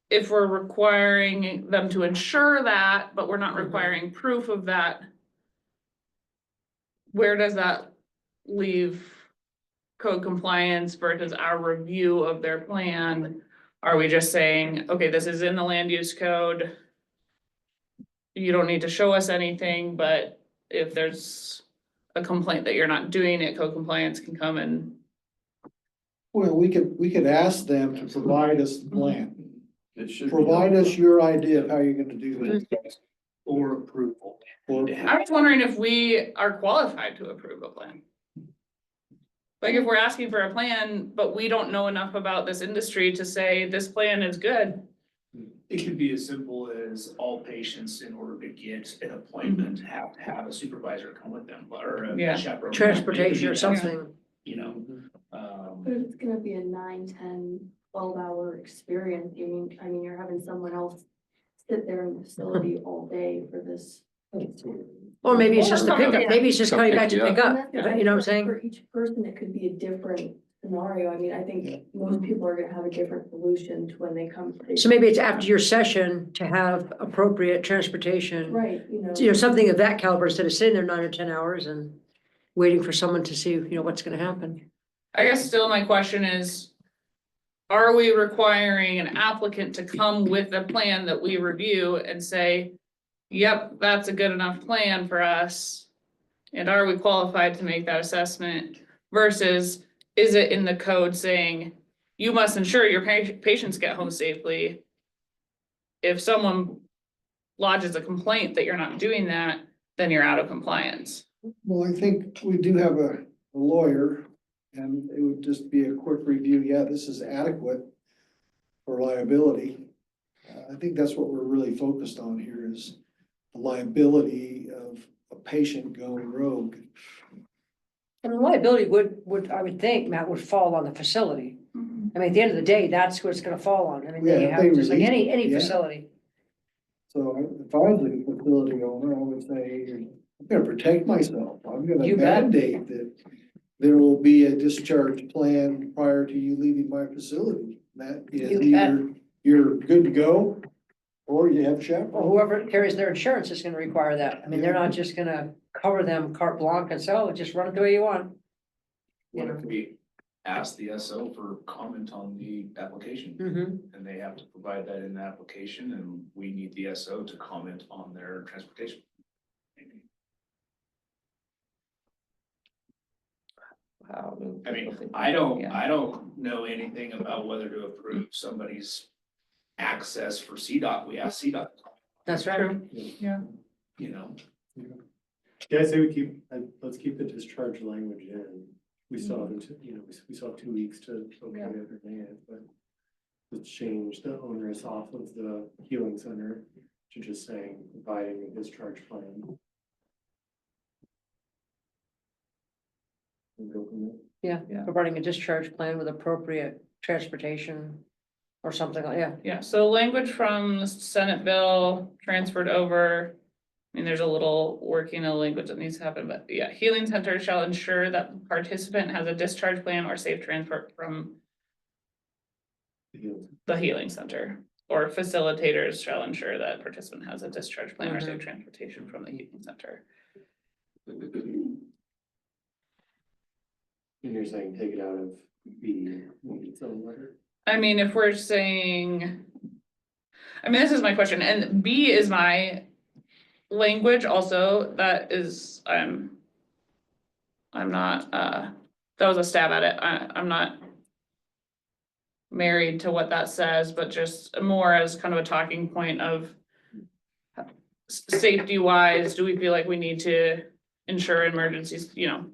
if we're requiring them to ensure that, but we're not requiring proof of that. Where does that leave code compliance versus our review of their plan? Are we just saying, okay, this is in the land use code? You don't need to show us anything, but if there's a complaint that you're not doing it, code compliance can come and. Well, we could ask them to provide us the plan. It should be Provide done. us your idea of how you're gonna do this. Or approval. I was wondering if we are qualified to approve a plan. Like if we're asking for a plan, but we don't know enough about this industry to say this plan is good. It could be as simple as all patients, in order to get an appointment, have to have a supervisor come with them, or Yeah. a chaperone. Transportation or It could be that, something. You know, But if it's gonna be a 9, 10, 12-hour experience, you're having someone else sit there in the facility all day for this. Or maybe it's just a pickup, maybe it's just coming back to pick And up, that's- you know what I'm saying? For each person, it could be a different scenario. I mean, I think most people are gonna have a different solution to when they come. So maybe it's after your session to have appropriate transportation. Right, Something of that caliber, instead of sitting there 9 or 10 hours and waiting for someone to see, what's gonna happen. I guess still my question is. Are we requiring an applicant to come with a plan that we review and say, yep, that's a good enough plan for us? And are we qualified to make that assessment versus is it in the code saying you must ensure your patients get home safely? If someone lodges a complaint that you're not doing that, then you're out of compliance. Well, I think we do have a lawyer, and it would just be a quick review. Yeah, this is adequate for liability. I think that's what we're really focused on here is the liability of a patient going rogue. And the liability would, I would think, Matt, would fall on the facility. I mean, at the end of the day, that's what it's gonna fall on. I mean, Yeah, you if have, they just like release any it, yeah. facility. So if I was a facility owner, I would say, I'm gonna protect myself. I'm gonna You bet. mandate that there will be a discharge plan prior to you leaving my facility. That is You bet. either you're good to go or you have a Or chaperone. whoever carries their insurance is gonna require that. I mean, they're not just gonna cover them carte blanche and say, oh, just run it the way you want. You what know. if we ask the SO for comment on the application? Mm-hmm. And they have to provide that in the application, and we need the SO to comment on their transportation. I mean, I don't know anything about whether to approve somebody's access for CDOT. We ask CDOT, That's right. you know. Yeah, I say let's keep the discharge language in. We still have, we still have 2 weeks to okay it or nay it, but let's change the onerous off of the healing center to just saying providing a discharge plan. And go from there. Yeah, providing a discharge plan with appropriate transportation or something like, yeah. Yeah, so language from the Senate bill transferred over. I mean, there's a little working of language that needs to happen, but yeah, healing center shall ensure that participant has a discharge plan or safe transport from the healing center. Or facilitators shall ensure that participant has a discharge plan or safe transportation from the healing center. And you're saying take it out of B, its own letter? I mean, if we're saying, I mean, this is my question, and B is my language also, that is, I'm not, that was a stab at it, I'm not married to what that says, but just more as kind of a talking point of safety wise, do we feel like we need to ensure emergencies, you know?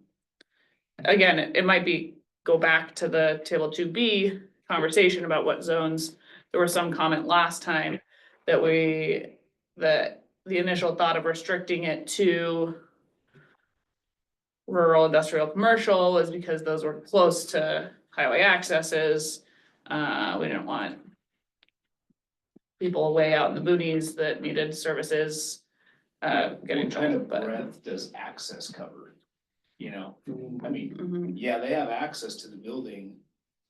Again, it might be, go back to the table 2B conversation about what zones. There was some comment last time that the initial thought of restricting it to rural, industrial, commercial was because those were close to highway accesses. We didn't want people way out in the boonies that needed services, getting What kind trouble, of but. breadth does access cover? You know, I mean, Mhm. yeah, they have access to the building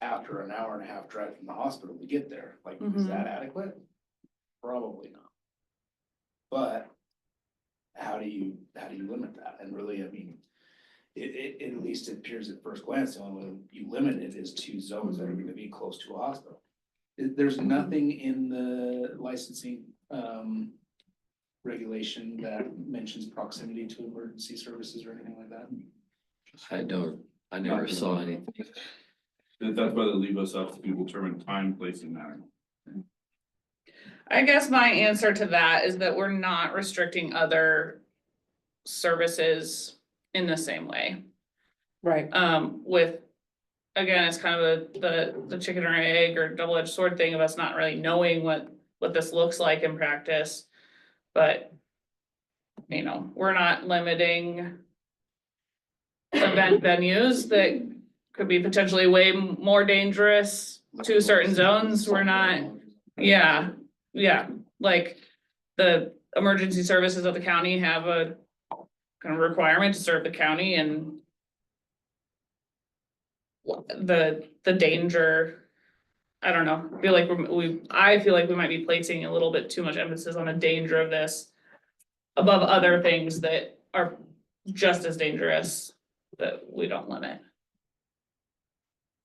after an hour and a half drive from the hospital to get there. Like, is that adequate? Probably not. But how do you limit that? And really, I mean, at least it appears at first glance, the only way you limit it is to zones that are gonna be close to a hospital. There's nothing in the licensing, regulation that mentions proximity to emergency services or anything like that? I never saw anything. That's why they leave us up to determine time, place and manner. I guess my answer to that is that we're not restricting other services in the same way. Right. With, again, it's kind of the chicken or egg or double-edged sword thing of us not really knowing what this looks like in practice. But, you know, we're not limiting event venues that could be potentially way more dangerous to certain zones. We're not, yeah, like the emergency services of the county have a kind of requirement to serve the county, and the danger, I don't know, I feel like I feel like we might be placing a little bit too much emphasis on the danger of this above other things that are just as dangerous that we don't limit.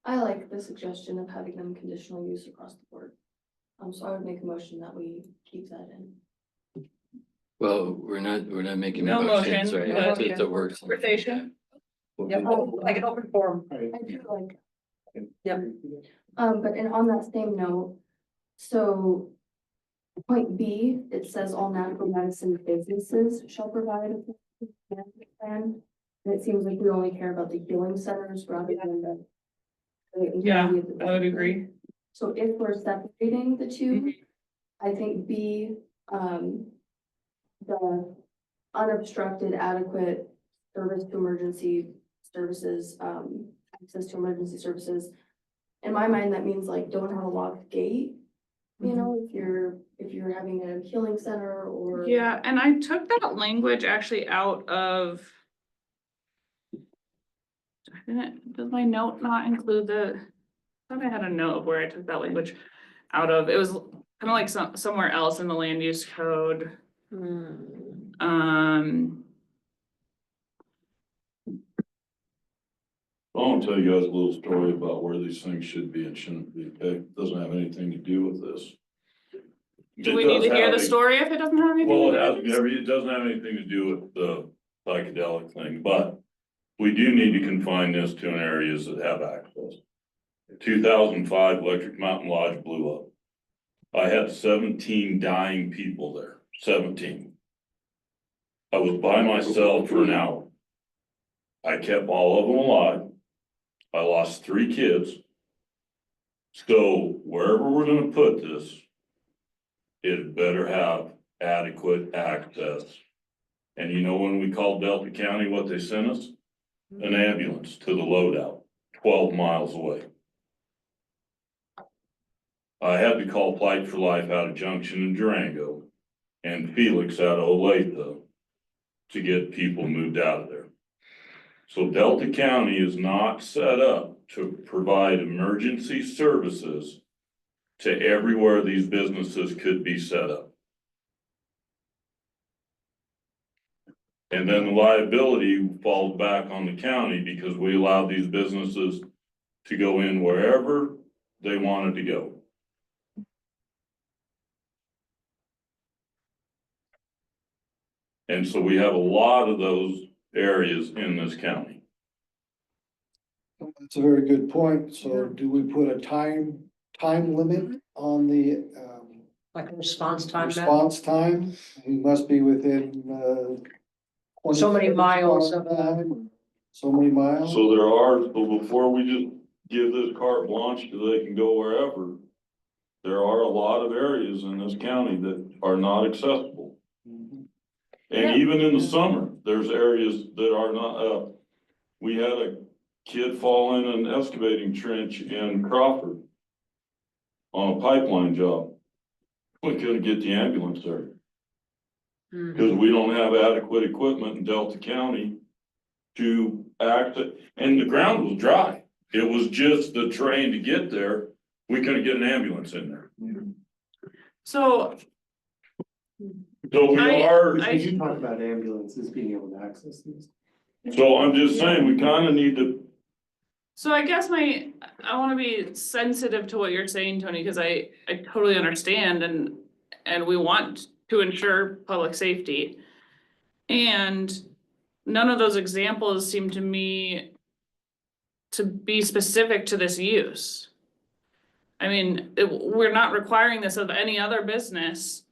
I like the suggestion of having them conditional use across the board. So I would make a motion that we keep that in. Well, we're not making No motions, motion, right? but- It's a work. Conversation. Yep, like an open forum. I do like. Yep. But on that same note, so point B, it says all natural medicine businesses shall provide a management plan. And it seems like we only care about the healing centers rather than the. Yeah, entirety of the I would business. agree. So if we're separating the two, Mhm. I think B, the unobstructed adequate service to emergency services, access to emergency services. In my mind, that means like don't have a locked gate, you know, if you're having a healing center or. Yeah, and I took that language actually out of. Does my note not include I thought I had a note of where I took that language out of. It was kind of like somewhere else in the land use code. I'll tell you guys a little story about where these things should be and shouldn't be. It doesn't have anything to do with this. Do It we need does to hear have the a- story if it doesn't have anything? Well, to it do has, with this? it doesn't have anything to do with the psychedelic thing, but we do need to confine this to an areas that have access. 2005 Electric Mountain Lodge blew up. I had 17 dying people there, 17. I was by myself for an hour. I kept all of them alive. I lost 3 kids. So wherever we're gonna put this, it better have adequate access. And you know, when we called Delta County, what they sent us? An ambulance to the loadout, 12 miles away. I had to call Flight for Life out of Junction in Durango and Felix out of Olathe to get people moved out of there. So Delta County is not set up to provide emergency services to everywhere these businesses could be set up. And then the liability falls back on the county because we allow these businesses to go in wherever they wanted to go. And so we have a lot of those areas in this county. That's a very good point. So do we put a time limit on the, Like a response time. Matt? response time? We must be within, So many miles of, so many miles? So there are, but before we just give this carte blanche so they can go wherever, there are a lot of areas in this county that are not accessible. Yeah. And even in the summer, there's areas that are not, we had a kid fall in an excavating trench in Crawford on a pipeline job. We couldn't get the ambulance there because we don't have adequate equipment in Delta County to act, and the ground was dry. It was just the train to get there. We couldn't get an ambulance in there. So So we are, We do talk about ambulances being able to access these. so I'm just saying, we kind of need to, So I guess I wanna be sensitive to what you're saying, Tony, cause I totally understand and we want to ensure public safety. And none of those examples seem to me to be specific to this use. I mean, we're not requiring this of any other business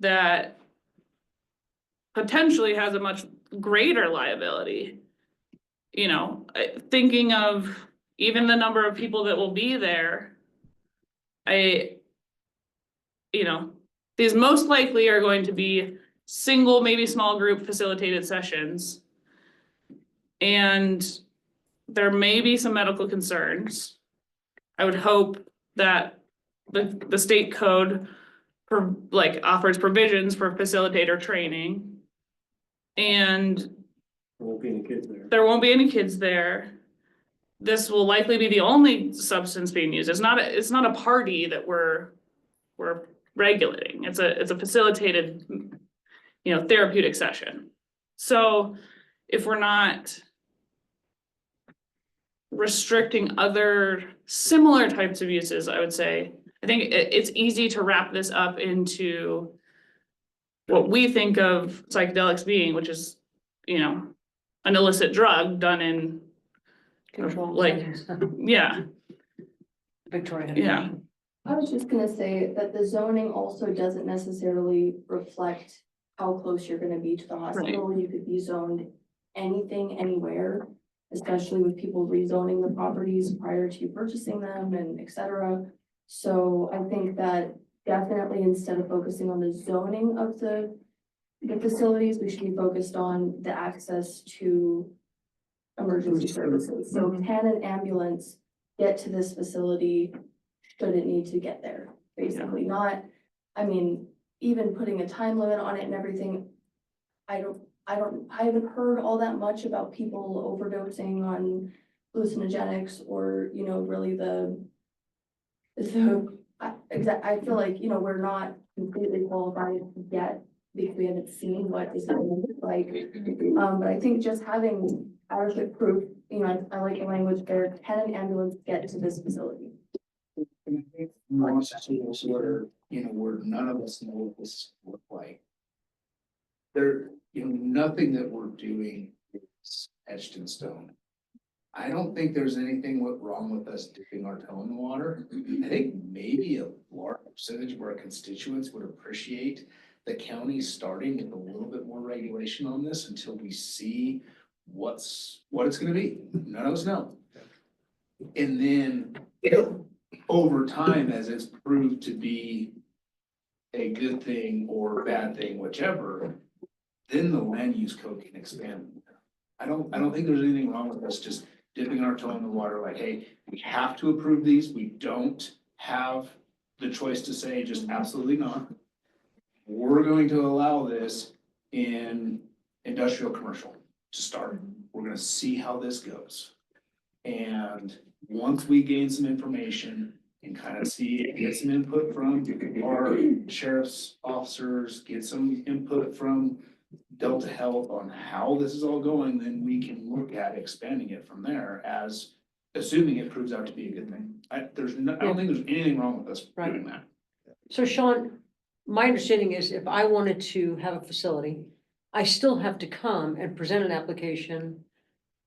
that potentially has a much greater liability. You know, thinking of even the number of people that will be there. You know, these most likely are going to be single, maybe small group facilitated sessions. And there may be some medical concerns. I would hope that the state code offers provisions for facilitator training. And There won't be any kids there. there won't be any kids there. This will likely be the only substance being used. It's not a party that we're regulating. It's a facilitated, you know, therapeutic session. So if we're not restricting other similar types of uses, I would say, I think it's easy to wrap this up into what we think of psychedelics being, which is, you know, an illicit drug done in, control. like, yeah, Victoria. yeah. I was just gonna say that the zoning also doesn't necessarily reflect how close you're gonna be to the hospital. You could be zoned anything, anywhere, especially with people rezoning the properties prior to purchasing them and et cetera. So I think that definitely instead of focusing on the zoning of the facilities, we should be focused on the access to emergency services. So can an ambulance get to this facility should it need to get there? Basically not, I mean, even putting a time limit on it and everything. I haven't heard all that much about people overdosing on hallucinogenics or, you know, really I feel like, you know, we're not completely qualified yet because we haven't seen what this is like. But I think just having adequate proof, you know, I like the language there, can an ambulance get to this facility? Where, you know, where none of us know what this look like. There, you know, nothing that we're doing is etched in stone. I don't think there's anything wrong with us dipping our toe in the water. I think maybe a large percentage of our constituents would appreciate the county starting with a little bit more regulation on this until we see what it's gonna be. None of us know. And then over time, as it's proved to be a good thing or bad thing, whichever, then the land use code can expand. I don't think there's anything wrong with us just dipping our toe in the water like, hey, we have to approve these. We don't have the choice to say just absolutely not. We're going to allow this in industrial commercial to start. We're gonna see how this goes. And once we gain some information and kind of get some input from our sheriff's officers, get some input from Delta Health on how this is all going, then we can look at expanding it from there as assuming it proves out to be a good thing. I don't think there's anything wrong with us doing that. So Sean, my understanding is if I wanted to have a facility, I still have to come and present an application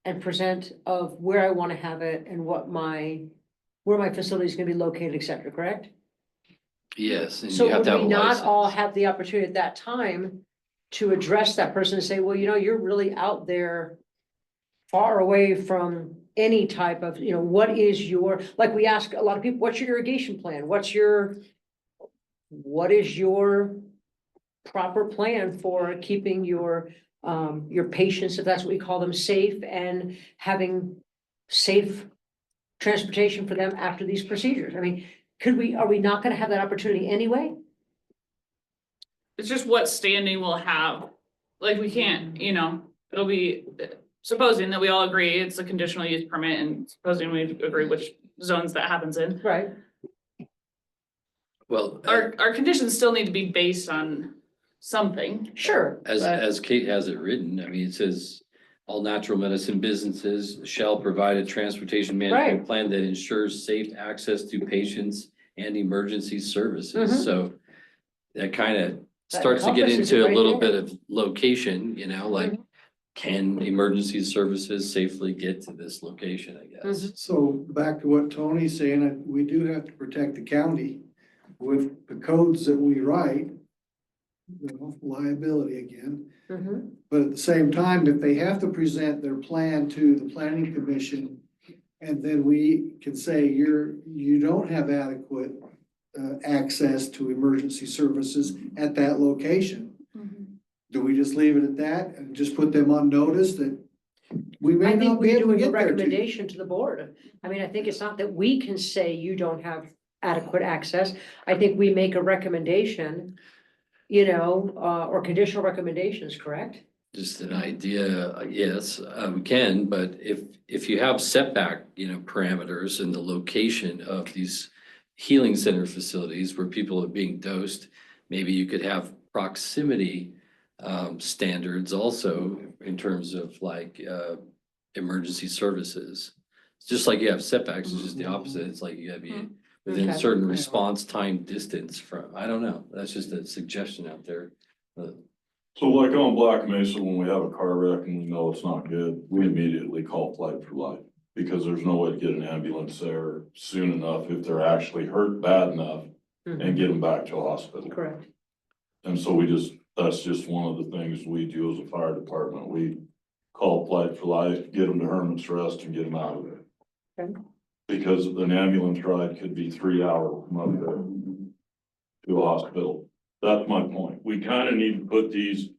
and present of where I want to have it and what where my facility is going to be located, et cetera, correct? Yes, and So you have would to have we a not all license. have the opportunity at that time to address that person and say, well, you're really out there far away from any type of, what is your, like we ask a lot of people, what's your irrigation plan? What is your proper plan for keeping your patients, if that's what we call them, safe and having safe transportation for them after these procedures? I mean, are we not gonna have that opportunity anyway? It's just what standing we'll have. Like, we can't, it'll be, supposing that we all agree it's a conditional use permit and supposing we agree which zones that happens in. Right. Well, Our conditions still need to be based on something. Sure. as, but- as Kate has it written, I mean, it says all natural medicine businesses shall provide a transportation management Right. plan that ensures safe access to patients and emergency Mhm. services. So that kind of That starts to get encompasses it into a right little there. bit of location, like, Mhm. can emergency services safely get to this location, I guess? So back to what Tony's saying, we do have to protect the county with the codes that we write. Liability again, Mhm. but at the same time, if they have to present their plan to the planning commission. And then we can say you don't have adequate access to emergency services at that location. Do we just leave it at that and just put them on notice that we may I think not be we're able to doing a get there to you? recommendation to the board. I mean, I think it's not that we can say you don't have adequate access. I think we make a recommendation, or conditional recommendations, correct? Just an idea, yes, we can, but if you have setback, parameters in the location of these healing center facilities where people are being dosed, maybe you could have proximity standards also in terms of like emergency services. Just like you have setbacks, it's just the opposite. It's like you gotta be within a Okay. certain response time distance from, I don't know, that's just a suggestion out there. So like on Black Mesa, when we have a car wreck and we know it's not good, we immediately call Flight for Life. Because there's no way to get an ambulance there soon enough if they're actually hurt bad enough and get them back to a hospital. Correct. And so that's just one of the things we do as a fire department. We call Flight for Life, get them to Herman's Rest and get them out of there. Okay. Because an ambulance ride could be 3 hours from up there to a hospital. That's my point. We kind of need to put these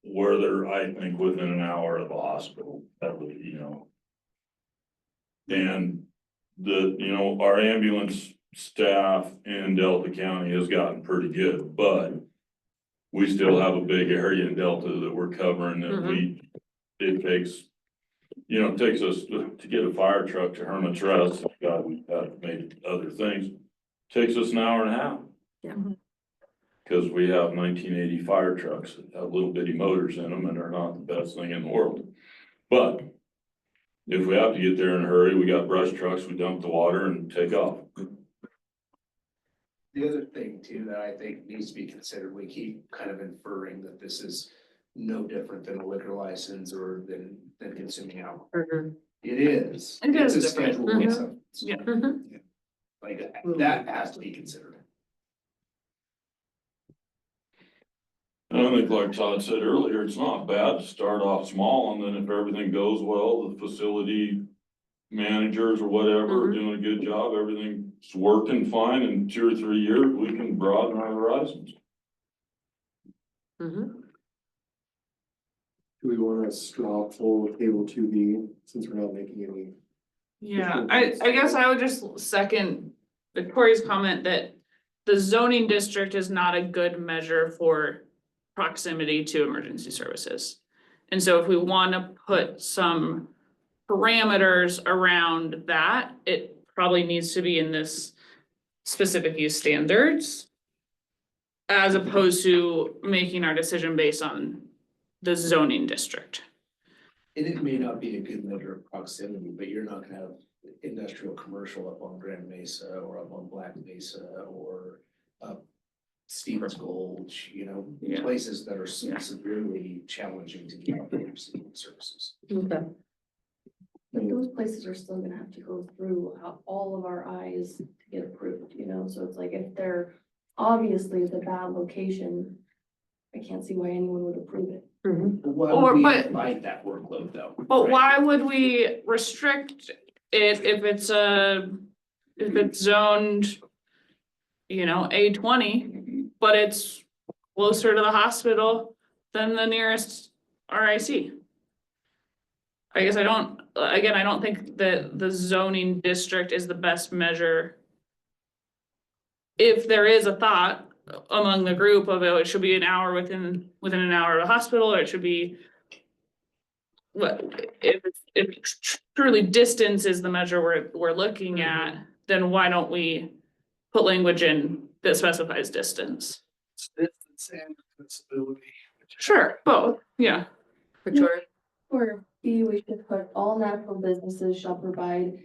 where they're, I think, within an hour of a hospital, that would, And our ambulance staff in Delta County has gotten pretty good, but we still have a big area in Delta that we're covering that it takes us to get a fire truck to Herman's Rest. God, we've got made other things. Takes us an hour and a half. Yeah. Cause we have 1980 fire trucks that have little bitty motors in them and are not the best thing in the world. But if we have to get there in a hurry, we got brush trucks, we dump the water and take off. The other thing too that I think needs to be considered, we keep kind of inferring that this is no different than a liquor license or than consuming alcohol. It is. It is It's a different. Schedule I Mhm. substance. Yeah. Like that has to be considered. And I think like Todd said earlier, it's not bad to start off small and then if everything goes well, the facility managers or whatever are doing a good job, everything's working fine in 2 or 3 years, we can broaden our horizons. Mhm. Do we want to straw poll table 2B since we're not making any? Yeah, I guess I would just second Victoria's comment that the zoning district is not a good measure for proximity to emergency services. And so if we wanna put some parameters around that, it probably needs to be in this specific use standards. As opposed to making our decision based on the zoning district. And it may not be a good measure of proximity, but you're not gonna have industrial commercial up on Grand Mesa or up on Black Mesa or up Stevens Gulch, you know, Yeah. places that are Yeah. severely challenging to get out there and see services. Okay. But those places are still gonna have to go through all of our eyes to get approved, you know, so it's like if they're obviously it's a bad location. I can't see why anyone would approve it. Why Or- would we but- invite that workload though? But right? why would we restrict it if it's zoned, you know, A20, but it's closer to the hospital than the nearest RIC? I guess I don't think that the zoning district is the best measure. If there is a thought among the group of, oh, it should be an hour within an hour of a hospital, or it should be. What, if truly distance is the measure we're looking at, then why don't we put language in that specifies distance? Distance and accessibility. Sure, both, yeah. Victoria? For B, we should put all natural businesses shall provide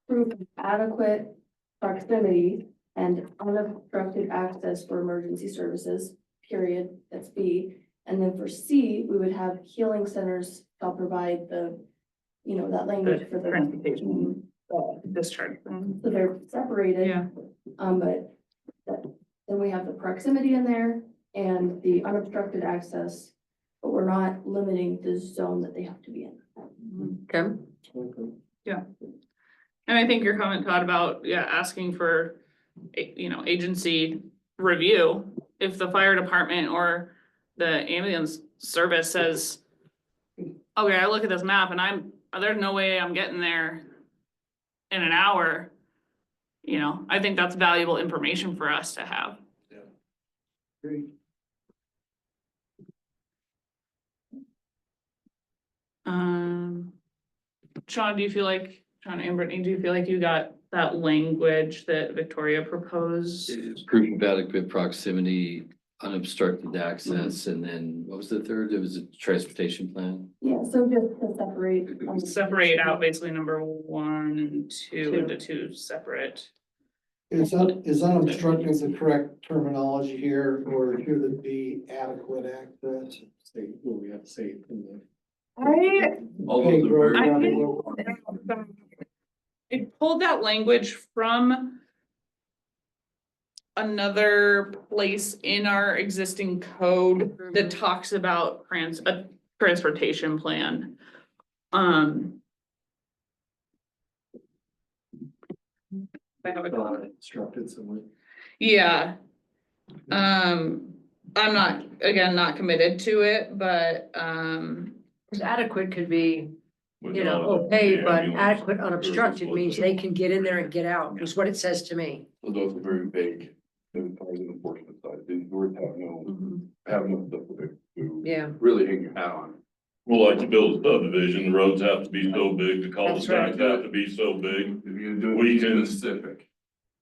proof of adequate proximity and unobstructed access for emergency services, period, that's B. And then for C, we would have healing centers shall provide the, you know, that language for the. Transportation. Discharge. So they're separated. Yeah. But then we have the proximity in there and the unobstructed access, but we're not limiting the zone that they have to be in. Okay. And I think your comment, Todd, about, asking for, agency review. If the fire department or the ambulance service says, okay, I look at this map and there's no way I'm getting there in an hour. I think that's valuable information for us to have. Great. Sean and Brittany, do you feel like you got that language that Victoria proposed? Proof of adequate proximity, unobstructed access, and then what was the third? It was a transportation plan. Yeah, so just to separate. Separate out basically number 1 and 2 into two separate. Is unobstructed the correct terminology here, or should it be adequate access? Say, well, we have to say it in the. Paved road I down the think- road. It pulled that language from another place in our existing code that talks about a transportation plan. I have a comment. Instructed somewhere. Yeah. I'm not committed to it, but, 'Cause adequate could be, With you know, all the okay, but ambulance adequate unobstructed service means they can get in there and get out, is what it says to me. So those are very vague, and probably the enforcement side, these words have no specific to Yeah. really hang your hat on. Well, like to build a subdivision, the roads have to be so big, the cul-de-sacs have to be so big. We can specific.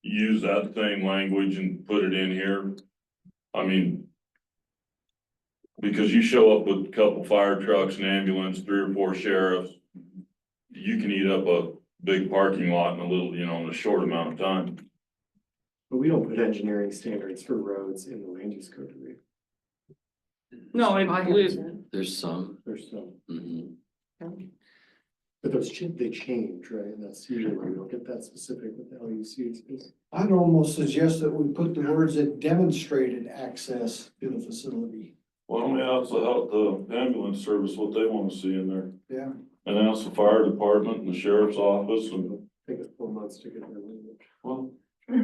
Use that same language and put it in here. I mean. Because you show up with a couple fire trucks, an ambulance, 3 or 4 sheriffs. You can eat up a big parking lot in a little, in a short amount of time. But we don't put engineering standards for roads in the land use code, do we? no, I haven't. There's some. There's some, Mhm. but those they change, right? And that's usually why we don't get that specific with the LUCs. I'd almost suggest that we put the words that demonstrated access to the facility. Well, let me ask the ambulance service what they wanna see in there. Yeah. And ask the fire department and the sheriff's office and, Take us 4 months to get there. well. I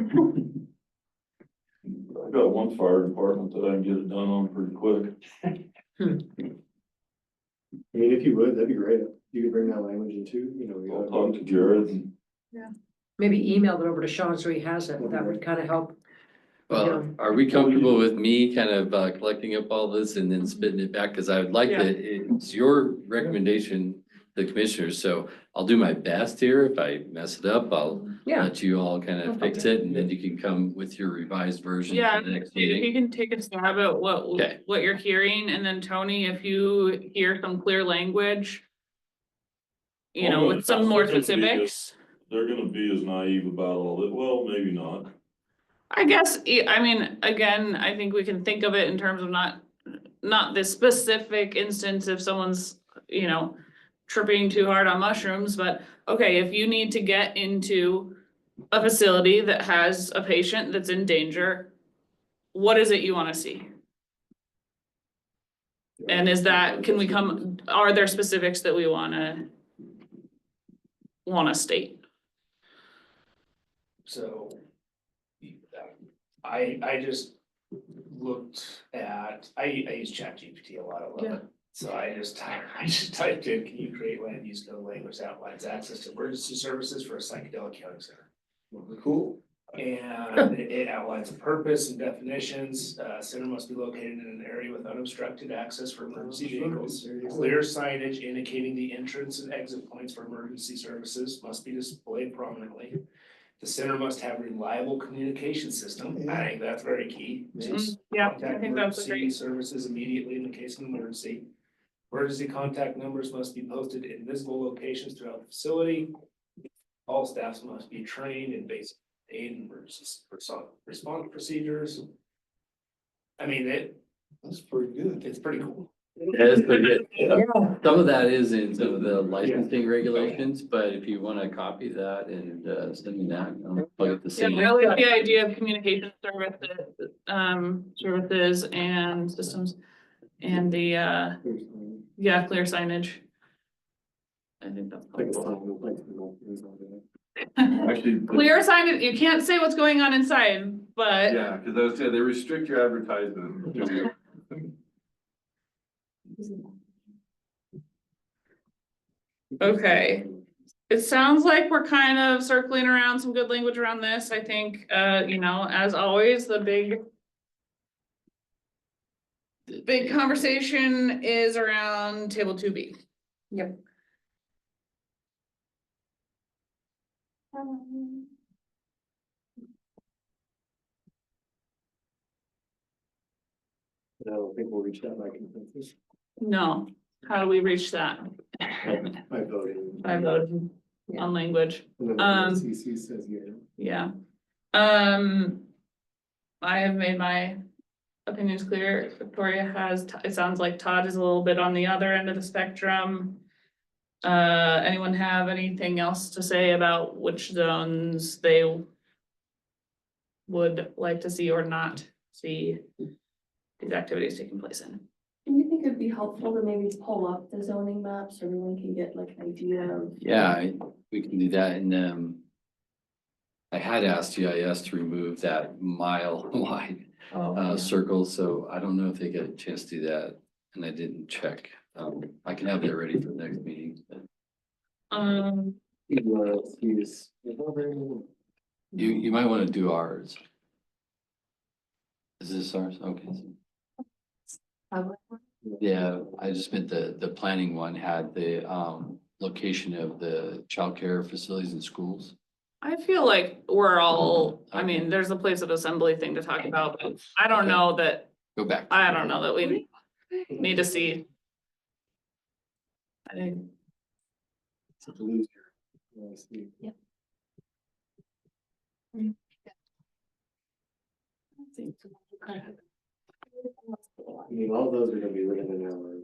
got one fire department that I can get it done on pretty quick. I mean, if you would, that'd be great. You could bring that language into, I'll talk to Jared and Maybe email it over to Sean so he has it, that would kind of help. Well, are we comfortable with me kind of collecting up all this and then spitting it back? Cause I would like Yeah. it's your recommendation, the commissioners, so I'll do my best here. If I mess it up, I'll Yeah, let you all kind of fix it and then you can come with your revised version Yeah, for the next if you meeting. can take a stab at Okay. what you're hearing, and then Tony, if you hear some clear language. With some more They're gonna be specifics, they're gonna be as naive about all that, well, maybe not. I guess, I mean, again, I think we can think of it in terms of not this specific instance if someone's, you know, tripping too hard on mushrooms, but okay, if you need to get into a facility that has a patient that's in danger, what is it you wanna see? And is that, can we come, are there specifics that we wanna state? So. I just looked at, I use ChatGPT a lot, I love Yeah. it. So I just typed in, can you create land use code language that outlines access to emergency services for a psychedelic county center? Cool. And it outlines the purpose and definitions. Center must be located in an area with unobstructed access for emergency vehicles. Clear signage indicating the entrance and exit points for emergency services must be displayed prominently. The center must have reliable communication system. I think that's very key. Yeah, I Contact think that's a emergency great, services immediately in the case of an emergency. Emergency contact numbers must be posted in visible locations throughout the facility. All staffs must be trained in basic aid and emergency response procedures. I mean, That's pretty good. it's pretty cool. That is pretty good. Yeah. Some of that is in some of the licensing regulations, but if you wanna copy that and send me that, I'll get the yeah, same. I like the idea of communication services and systems. And the, yeah, clear signage. I think that's helpful. Actually. Clear signage, you can't say what's going on inside, but. Yeah, cause I was saying, they restrict your advertisement. Okay, it sounds like we're kind of circling around some good language around this. I think, you know, as always, the big conversation is around table 2B. I don't think we'll reach that by consensus, No, how do we reach that? by voting. By voting on language. And then Um, the CC says yeah. Yeah. I have made my opinions clear. Victoria has, it sounds like Todd is a little bit on the other end of the spectrum. Anyone have anything else to say about which zones they would like to see or not see these activities taking place in? Do you think it'd be helpful to maybe pull up the zoning map so everyone can get like an idea of? Yeah, we can do that, and I had asked GIS to remove that mile wide circle, so I don't know if they get a chance to do that, and I didn't check. I can have that ready for the next meeting. But you might want to do ours. Is this ours? Okay. Yeah, I just meant the planning one had the location of the childcare facilities and schools. I feel like we're all, I mean, there's a place of assembly thing to talk about, but I don't know that, Go back. I don't know that we need to see. I think, It's a loser. Honestly. I mean, all those are gonna be within an hour.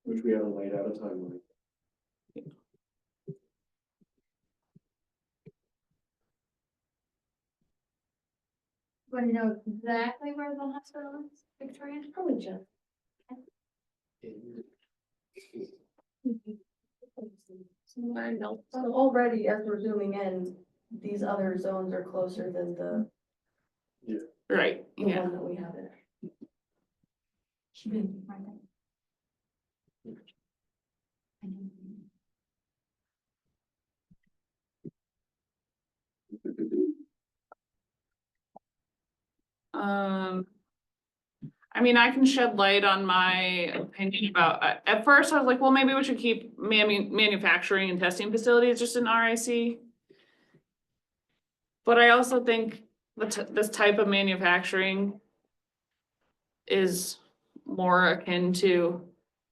Which we haven't laid out a timeline. Want to know exactly where the hospital is, Victoria? Probably just. So already, as we're zooming in, these other zones are closer than the right, yeah. one that we have in. I mean, I can shed light on my opinion about, at first I was like, well, maybe we should keep manufacturing and testing facilities just in RIC. But I also think this type of manufacturing is more akin to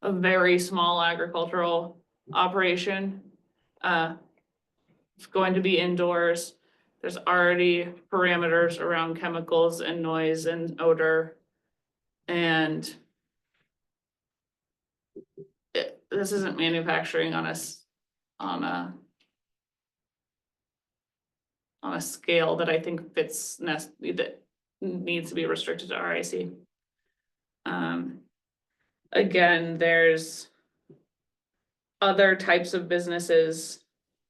a very small agricultural operation. It's going to be indoors. There's already parameters around chemicals and noise and odor. And this isn't manufacturing on on a scale that I think that needs to be restricted to RIC. Again, there's other types of businesses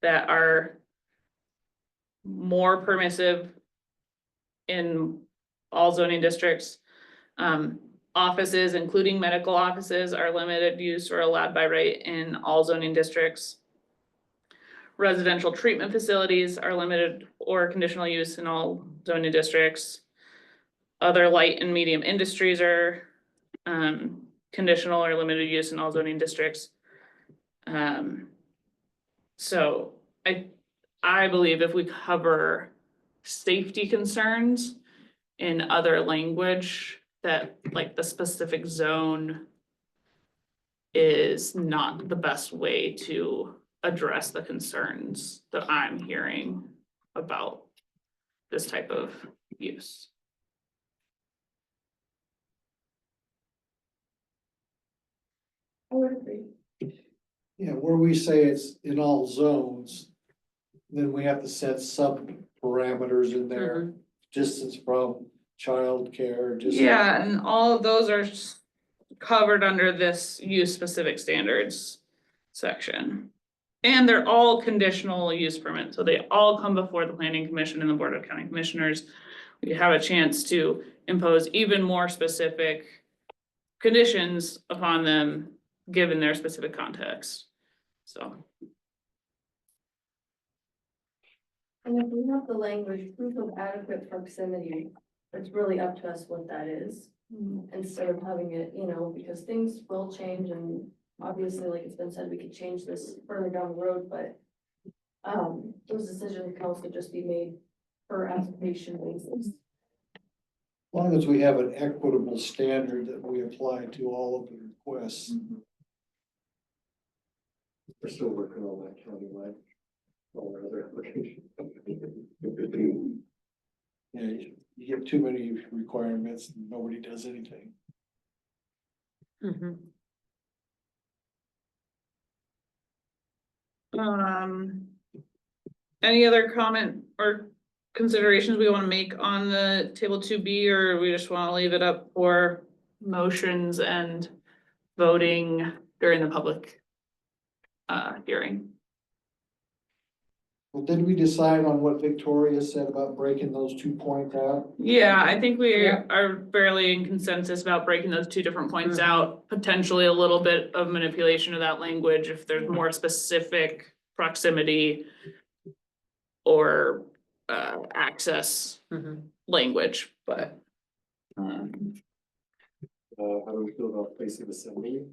that are more permissive in all zoning districts. Offices, including medical offices, are limited use or allowed by right in all zoning districts. Residential treatment facilities are limited or conditional use in all zoning districts. Other light and medium industries are conditional or limited use in all zoning districts. So I believe if we cover safety concerns in other language, that like the specific zone is not the best way to address the concerns that I'm hearing about this type of use. I would agree. Yeah, where we say it's in all zones, then we have to set sub parameters in there. Distance from childcare, just. Yeah, and all of those are covered under this use specific standards section. And they're all conditional use permit, so they all come before the planning commission and the board of county commissioners. We have a chance to impose even more specific conditions upon them, given their specific context, so. And if we have the language, proof of adequate proximity, it's really up to us what that is. Instead of having it, you know, because things will change and obviously, like it's been said, we could change this further down the road, but those decisions can also just be made per application basis. As long as we have an equitable standard that we apply to all of the requests. We're still working on that countywide. All our other applications. Yeah, you get too many requirements and nobody does anything. Any other comment or considerations we want to make on the table 2B, or we just want to leave it up for motions and voting during the public hearing? Well, did we decide on what Victoria said about breaking those 2 points out? Yeah, I think we Yeah. are fairly in consensus about breaking those 2 different points out, potentially a little bit of manipulation of that language if there's more specific proximity or access language, but How do we feel about place of assembly?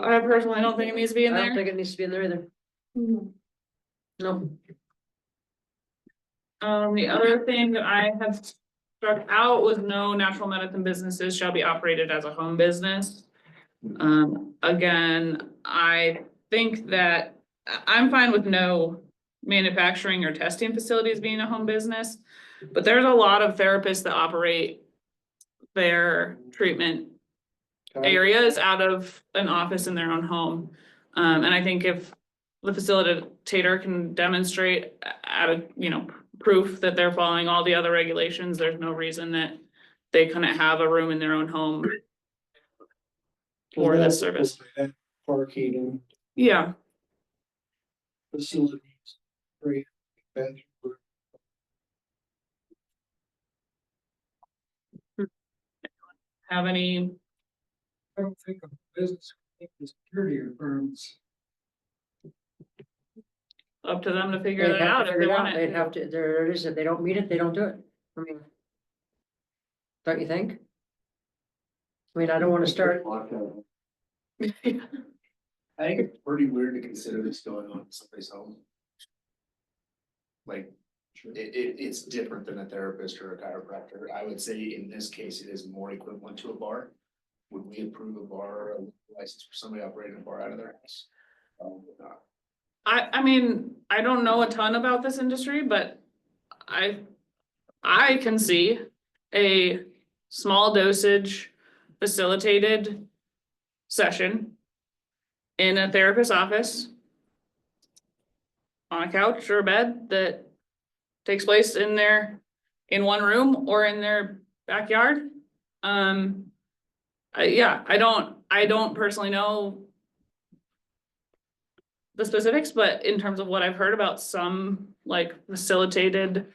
I personally don't think it needs to be in I don't there. think it needs to be in there either. No. The other thing that I have struck out was no natural medicine businesses shall be operated as a home business. Again, I think that I'm fine with no manufacturing or testing facilities being a home business, but there's a lot of therapists that operate their treatment areas out of an office in their own home. And I think if the facilitator can demonstrate proof that they're following all the other regulations, there's no reason that they couldn't have a room in their own home for this service. Parking and Yeah, facilities. Great. have any, I don't think a business, I think the security firms. up to them to figure They'd that have out to if they figure it want out. They'd it. have to, there it is, if they don't meet it, they don't do it. I mean. Don't you think? I mean, I don't wanna start, Lockdown. I think it's pretty weird to consider this going on in somebody's home. Like, it's different than a therapist or a chiropractor. I would say in this case, it is more equivalent to a bar. Would we approve a bar, a license for somebody operating a bar out of their house? Not. I mean, I don't know a ton about this industry, but I can see a small dosage facilitated session in a therapist's office on a couch or a bed that takes place in one room or in their backyard. Yeah, I don't personally know the specifics, but in terms of what I've heard about some like facilitated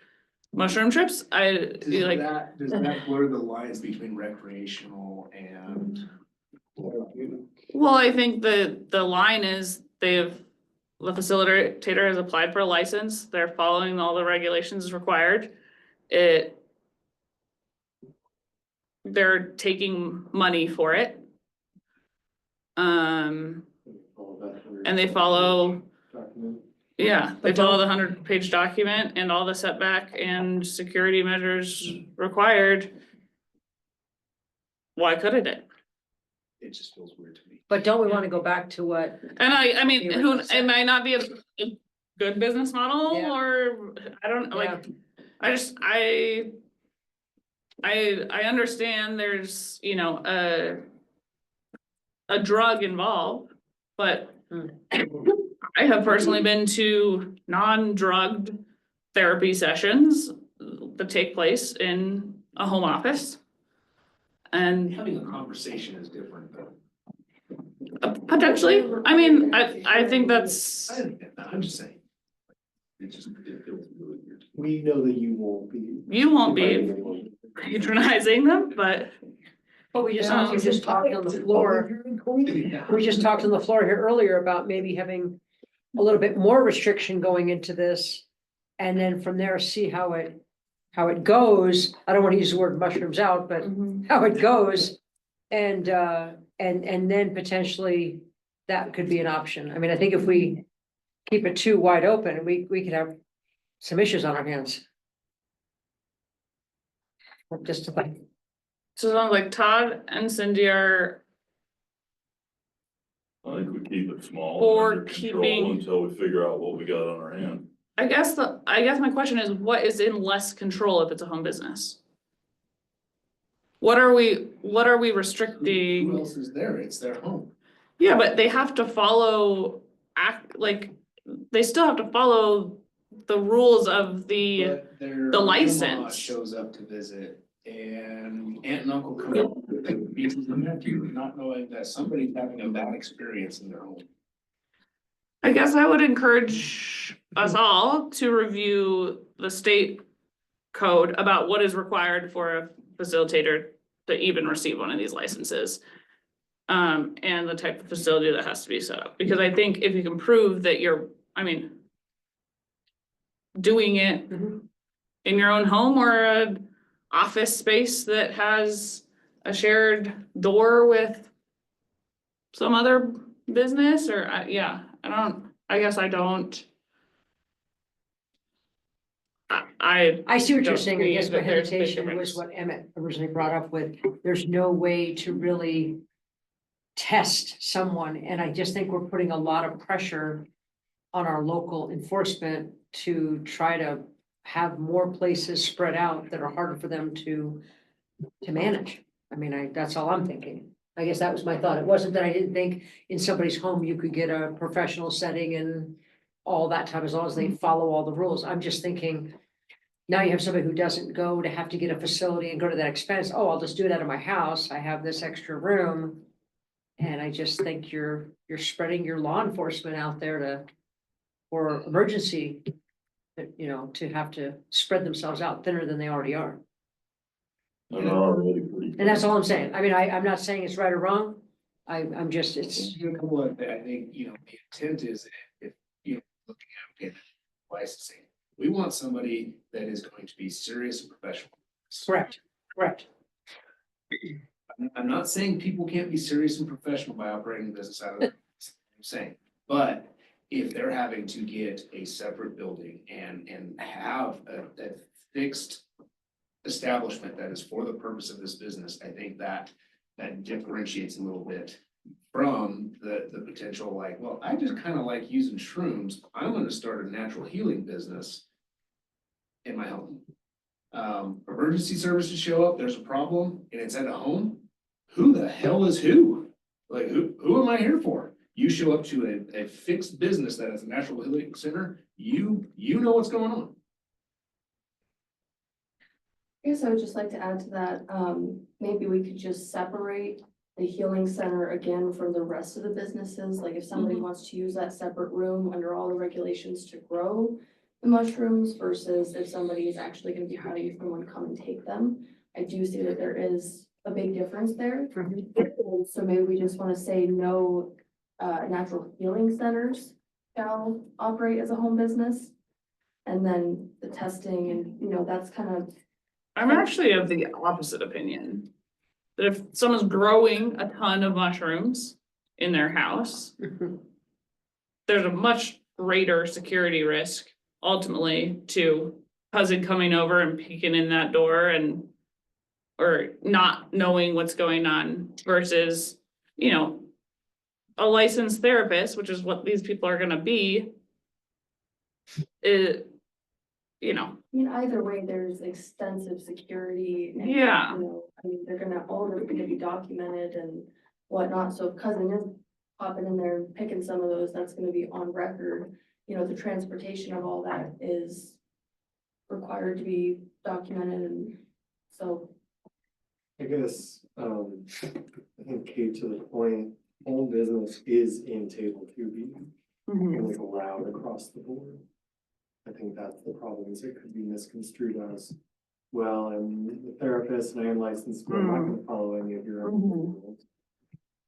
mushroom trips, Does that blur the lines between recreational and? well, I think the line is the facilitator has applied for a license, they're following all the regulations required. They're taking money for it. And they follow, yeah, they follow the 100-page document and all the setback and security measures required. Why couldn't it? It just feels weird to me. But don't we want to go back to what, And I mean, You who, were it might not be a good business model, Yeah. or, I don't, like, I understand there's, you know, a drug involved, but I have personally been to non-drugged therapy sessions that take place in a home office. And Having a conversation is different though. potentially, I mean, I think that's, I understand that, I'm just saying. It feels really weird. We know that you won't be. you won't be patronizing them, but but we just talked on the floor. We just talked on the floor here earlier about maybe having a little bit more restriction going into this. And then from there, see how it goes. I don't want to use the word mushrooms out, but how it goes. And then potentially that could be an option. I mean, I think if we keep it too wide open, we could have some issues on our hands. Just like, so it sounds like Todd and Cindy are, I think we keep it small. Or and under control keeping- Until we figure out what we got on our hand. I guess my question is, what is in less control if it's a home business? What are we restricting? Who else is there? It's their home. Yeah, but they have to follow they still have to follow the rules of the, But their the grandma license. shows up to visit and aunt and uncle come up with nieces and nephews, not knowing that somebody's having a bad experience in their home. I guess I would encourage us all to review the state code about what is required for a facilitator to even receive one of these licenses. And the type of facility that has to be set up, because I think if you can prove that doing it in your own home or an office space that has a shared door with some other business, or, I guess I don't. I see what you're don't saying. I see guess my that there's a big hesitation was difference. what Emmett originally brought up with, there's no way to really test someone, and I just think we're putting a lot of pressure on our local enforcement to try to have more places spread out that are harder for them to manage. I mean, that's all I'm thinking. I guess that was my thought. It wasn't that I didn't think in somebody's home you could get a professional setting and all that type, as long as they follow all the rules. I'm just thinking, now you have somebody who doesn't go to have to get a facility and go to that expense. Oh, I'll just do it out of my house. I have this extra room. And I just think you're spreading your law enforcement out there for emergency, to have to spread themselves out thinner than they already are. And they're already pretty. And that's all I'm saying. I mean, I'm not saying it's right or wrong. I'm just, it's, What I think, the intent is, if, looking at licensing, we want somebody that is going to be serious and professional. correct. I'm not saying people can't be serious and professional by operating business out of their, I'm saying, but if they're having to get a separate building and have a fixed establishment that is for the purpose of this business, I think that differentiates a little bit from the potential like, well, I just kind of like using shrooms. I'm gonna start a natural healing business in my home. Emergency services show up, there's a problem, and it's at a home. Who the hell is who? Like, who am I here for? You show up to a fixed business that is a natural healing center, you know what's going on. I guess I would just like to add to that, maybe we could just separate the healing center again from the rest of the businesses. Like if somebody wants to use that separate room under all the regulations to grow the mushrooms versus if somebody is actually gonna be having someone come and take them. I do see that there is a big difference there. So maybe we just wanna say no, natural healing centers shall operate as a home business. And then the testing and, you know, that's kind of, I'm actually of the opposite opinion. That if someone's growing a ton of mushrooms in their house, there's a much greater security risk ultimately to cousin coming over and peeking in that door and or not knowing what's going on versus, you know, a licensed therapist, which is what these people are gonna be, you know, I mean, either way, there's extensive security. And, Yeah. you know, I mean, they're gonna, all of it's gonna be documented and whatnot, so if cousin is popping in there and picking some of those, that's gonna be on record. You know, the transportation of all that is required to be documented and so. I guess, I think Kate, to the point, home business is in table 2B, and like allowed across the board. I think that's the problem, is it could be misconstrued as, well, I'm a therapist and I am licensed, but I'm not gonna follow any of your own rules.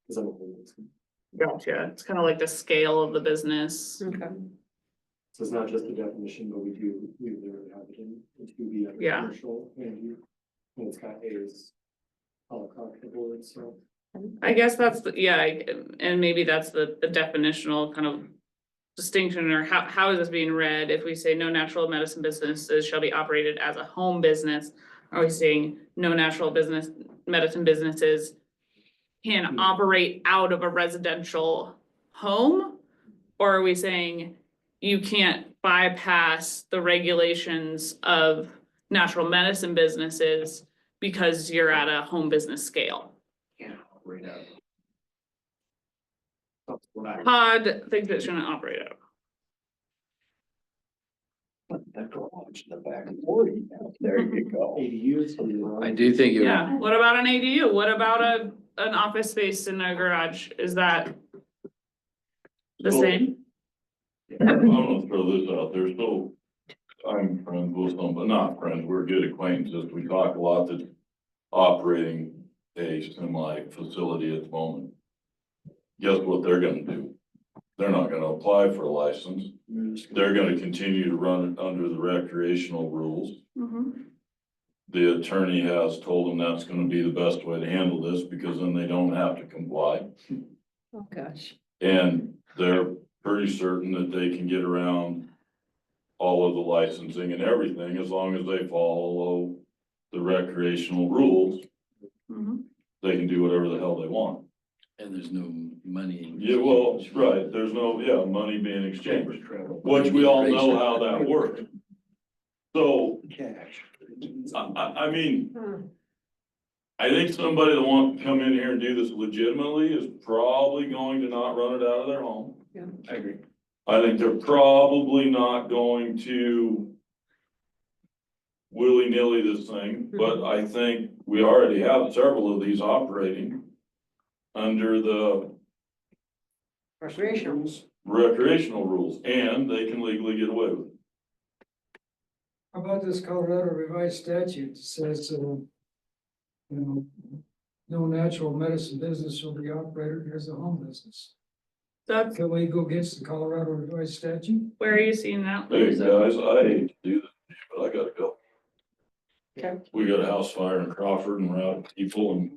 Cause I'm a home business. gotcha. It's kind of like the scale of the business. Okay. So it's not just a definition, but we literally have it in 2B under Yeah. commercial, and it's got A's all across the board, so. I guess that's, and maybe that's the definitional kind of distinction, or how is this being read? If we say no natural medicine businesses shall be operated as a home business, are we saying no natural medicine businesses can operate out of a residential home? Or are we saying you can't bypass the regulations of natural medicine businesses because you're at a home business scale? Can't operate out. That's what I- Todd thinks it shouldn't operate out. That garage in the back of 40, there you go. ADUs. I do think it would Yeah, what about an ADU? What about an office space in a garage? Is that the So- same? I'm gonna throw this out there, so I'm friends with some, but not friends, we're good acquaintances, we talk a lot that's operating a semi facility at the moment. Guess what they're gonna do? They're not gonna apply for a license, they're gonna continue to run it under the recreational rules. The attorney has told them that's gonna be the best way to handle this, because then they don't have to comply. Oh, gosh. And they're pretty certain that they can get around all of the licensing and everything, as long as they follow the recreational rules, they can do whatever the hell they want. and there's no money. Yeah, well, right, there's no, money being exchanged, which we all know how that works. So, Cash. I mean, I think somebody that wants to come in here and do this legitimately is probably going to not run it out of their home. I agree. I think they're probably not going to willy-nilly this thing, but I think we already have several of these operating under the Recreationals. recreational rules, and they can legally get away with it. How about this Colorado revised statute that says, no natural medicine business will be operated as a home business. That's, Can we go against the Colorado revised statute? where are you seeing that? Hey, guys, I hate to do this, but I gotta go. Okay. We got a house fire in Crawford and we're out of people, and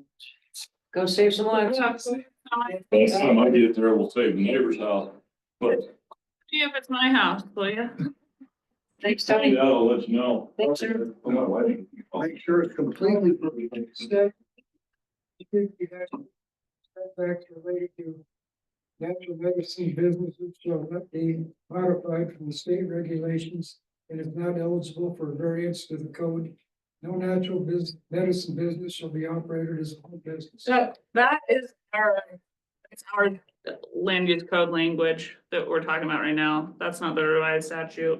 Go save some lives. by the time I get there, we'll save the neighbor's house. But, See if it's my house, will you? Thanks, yeah, Tony. I'll let you know. Thanks, sir. On my wedding. Make sure it's completely. contracts related to natural medicine businesses shall not be modified from the state regulations and is not eligible for variance to the code. No natural medicine business shall be operated as a home business. So that is it's our land use code language that we're talking about right now. That's not the revised statute.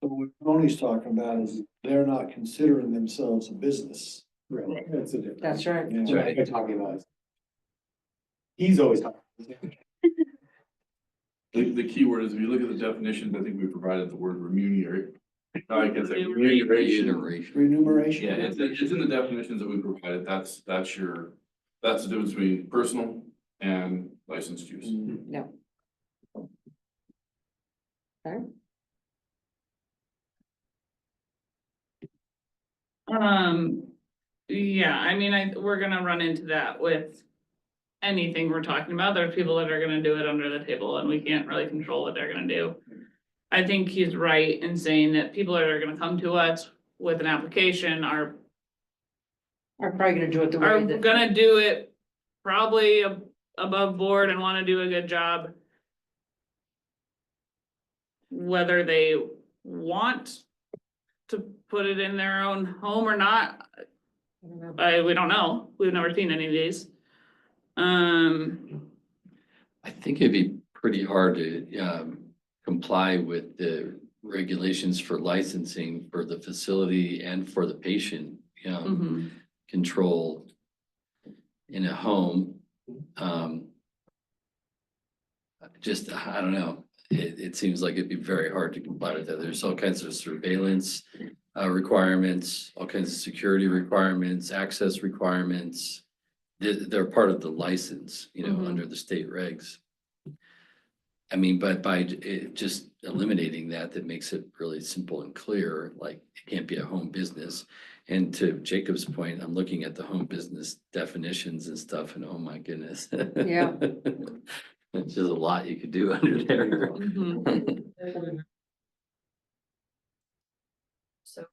So what Tony's talking about is they're not considering themselves a business. Right, that's a different. That's right. Yeah. What I'm talking about is. He's always talking. The key word is, if you look at the definitions, I think we provided the word remunerate. I can say remuneration. Remuneration. Yeah, it's in the definitions that we provided, that's the difference between personal and licensed use. Yeah. Okay. Yeah, I mean, we're gonna run into that with anything we're talking about. There's people that are gonna do it under the table and we can't really control what they're gonna do. I think he's right in saying that people that are gonna come to us with an application are probably gonna do it the way that. gonna do it probably above board and wanna do a good job. Whether they want to put it in their own home or not, we don't know. We've never seen any of these. I think it'd be pretty hard to comply with the regulations for licensing for the facility and for the patient. mhm. Control in a home. Just, I don't know, it seems like it'd be very hard to comply with that. There's all kinds of surveillance requirements, all kinds of security requirements, access requirements. They're part of the license, Mhm. under the state regs. I mean, but by just eliminating that makes it really simple and clear, like it can't be a home business. And to Jacob's point, I'm looking at the home business definitions and stuff and oh my goodness. Yeah. It's just a lot you could do under there. Mhm. So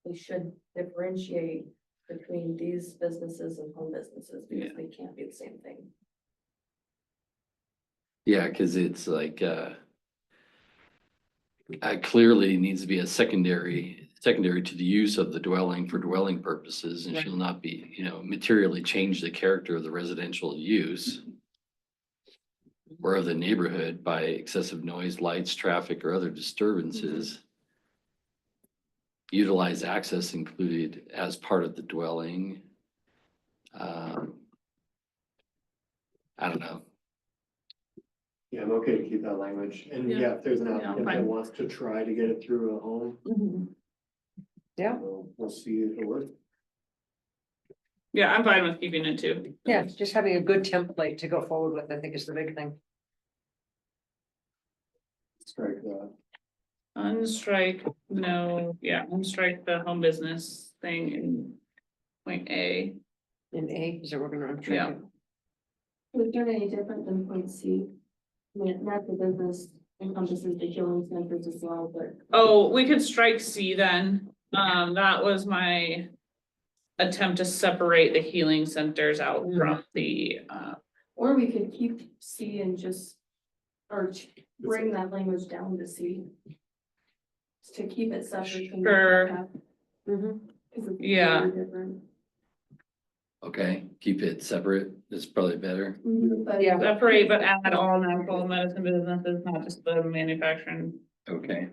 we should differentiate between these businesses and home businesses because they can't be the same thing. Yeah, cause it's like, clearly needs to be a secondary to the use of the dwelling for dwelling purposes and Right. shall not be, materially change the character of the residential use or of the neighborhood by excessive noise, lights, traffic, or other disturbances. Utilize access included as part of the dwelling. I don't know. Yeah, I'm okay to keep that language, and Yeah. yeah, if there's an Yeah, I'm applicant that fine. wants to try to get it through a home. Mhm. Yeah. We'll see if it works. Yeah, I'm fine with keeping it too. Yeah, just having a good template to go forward with, I think is the big thing. Strike that. Unstrike, unstrike the home business thing in point A. In A, is that we're gonna. Yeah. Was there any different than point C? I mean, natural business encompasses the healing centers as well, but. Oh, we could strike C then. That was my attempt to separate the healing centers out from the, Or we could keep C and just, or bring that language down to C. To keep it separate. from the Sure. back, Mhm. 'cause it's Yeah. very different. Okay, keep it separate. That's probably better. But Yeah. separate but add all natural medicine businesses, not just the manufacturing. Okay.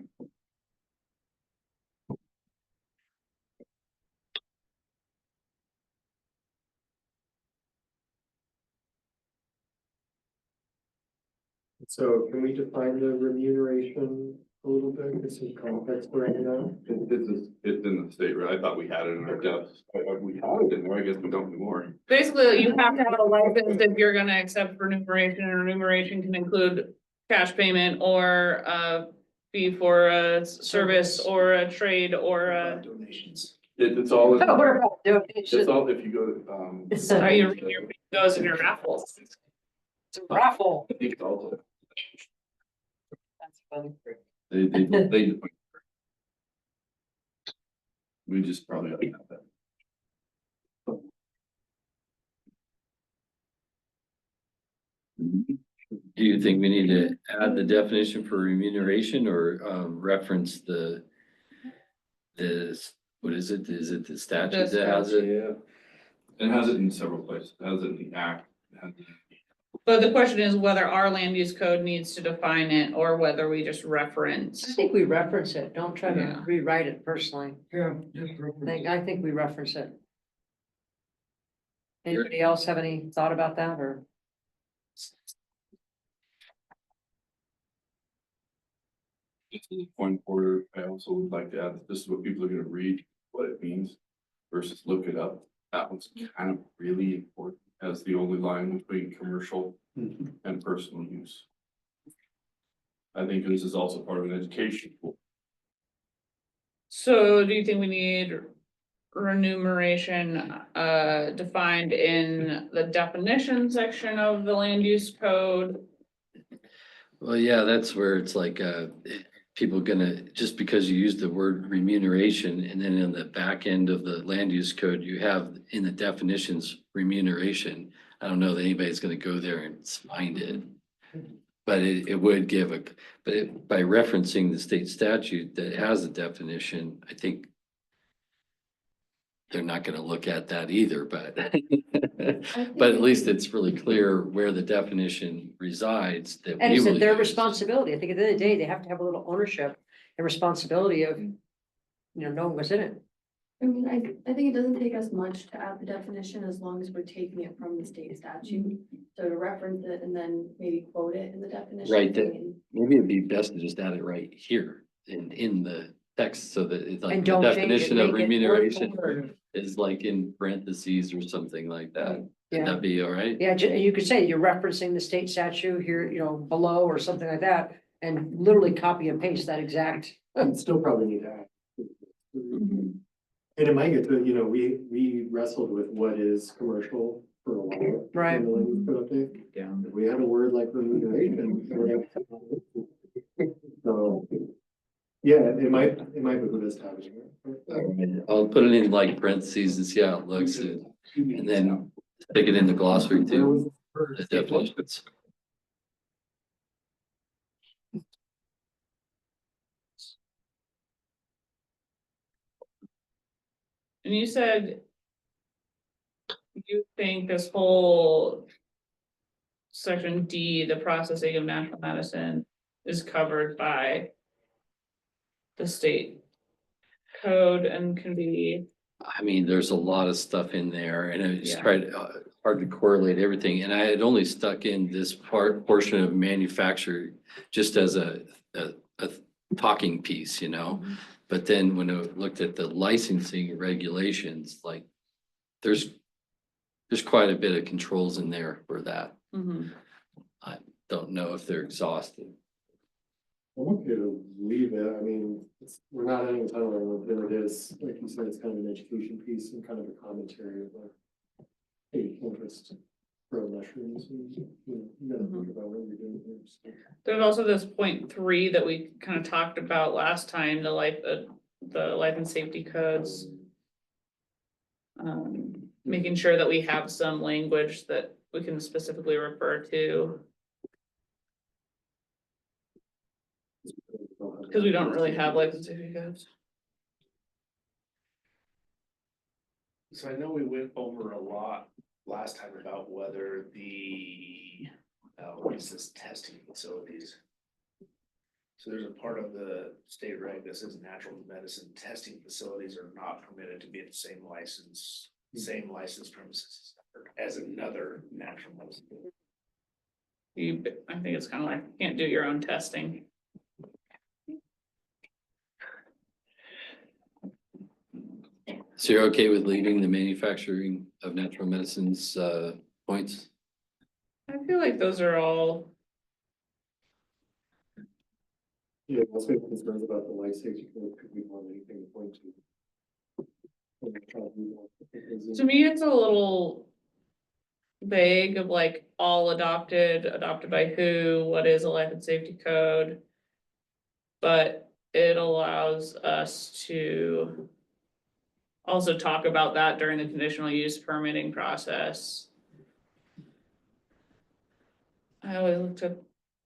So can we define the remuneration a little bit, get some context around that? It's in the state, right? I thought we had it in our depths. We had it in there, I guess we don't anymore. Basically, you have to have a license if you're gonna accept remuneration, and remuneration can include cash payment or a fee for a service or a trade or a. Donations. It's all, What about it's donations? all, if you go to, How your goes in your raffles. It's a raffle. I think it's all. That's funny. They. We just probably ought to have that. Do you think we need to add the definition for remuneration or reference this, what is it? Is it the statute that has it? Yeah. It has it in several places, it has it in the act. It has it in- But the question is whether our land use code needs to define it or whether we just I reference. think we reference it. Don't try to Yeah. rewrite it personally. Yeah, just reference. I think we reference it. Anybody else have any thought about that or? Just as a point order, I also would like to add that this is what people are gonna read, what it means versus look it up. That one's kind of really important as the only line between commercial and personal use. I think this is also part of an education tool. So do you think we need remuneration defined in the definition section of the land use code? Well, yeah, that's where it's like, people gonna, just because you use the word remuneration and then in the back end of the land use code, you have in the definitions remuneration. I don't know that anybody's gonna go there and find it. But it would give by referencing the state statute that has a definition, I think they're not gonna look at that either, but but at least it's really clear where the definition resides that And we it's will their use. responsibility. I think at the end of the day, they have to have a little ownership and responsibility of, knowing what's in it. I mean, I think it doesn't take us much to add the definition as long as we're taking it from the state statute. So to reference it and then maybe quote it in the definition. Right, I that- mean, Maybe it'd be best to just add it right here in the text so that it's like And the don't change it, definition of make it word for remuneration word. is like in parentheses or something like that. Would Yeah, that be all right? yeah, you could say you're referencing the state statute here, below or something like that, and literally copy and paste that exact. I'd still probably need to add. And it might get to, we wrestled with what is commercial for a while. Right. in the language code update. Yeah. If we have a word like remuneration. So, yeah, it might behoove us to have it. I'll put it in like parentheses and see how it looks and then stick it in the glossary too, the definitions. And you said you think this whole section D, the processing of natural medicine, is covered by the state code and can be, I mean, there's a lot of stuff in there and I just Yeah. tried, hard to correlate everything. And I had only stuck in this portion of manufacture just as a talking piece, But then when I looked at the licensing regulations, like there's quite a bit of controls in there for that. Mhm. I don't know if they're exhausted. I'm okay to leave it, I mean, we're not adding a ton of it, it is, like you said, it's kind of an education piece and kind of a commentary of like. Hey, interest grow mushrooms, and, you gotta think about what you're doing here. So. There's also this point 3 that we kind of talked about last time, the life and safety codes. Making sure that we have some language that we can specifically refer to, because we don't really have life and safety codes. So I know we went over a lot last time about whether the, what is this, testing facilities. So there's a part of the state reg that says natural medicine testing facilities are not permitted to be at the same license premises as another natural medicine. I think it's kind of like, you can't do your own testing. So you're okay with leaving the manufacturing of natural medicines, points? I feel like those are all, Yeah, also have concerns about the life safety code, could we want anything to point to? to me, it's a little vague of like all adopted by who, what is a life and safety code? But it allows us to also talk about that during the conditional use permitting process. I always look to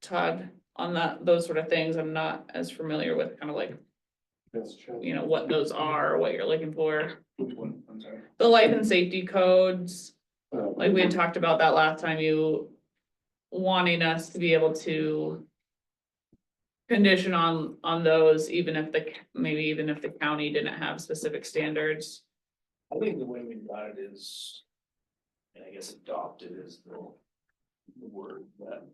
Todd on those sort of things. I'm not as familiar with kind of like, That's true. you know, what those are, what you're looking for. Which one? I'm sorry. The life and safety codes, Uh, like we had talked about that last time, you wanting us to be able to condition on those, even if maybe even if the county didn't have specific standards. I think the way we got it is, and I guess adopted is the word that.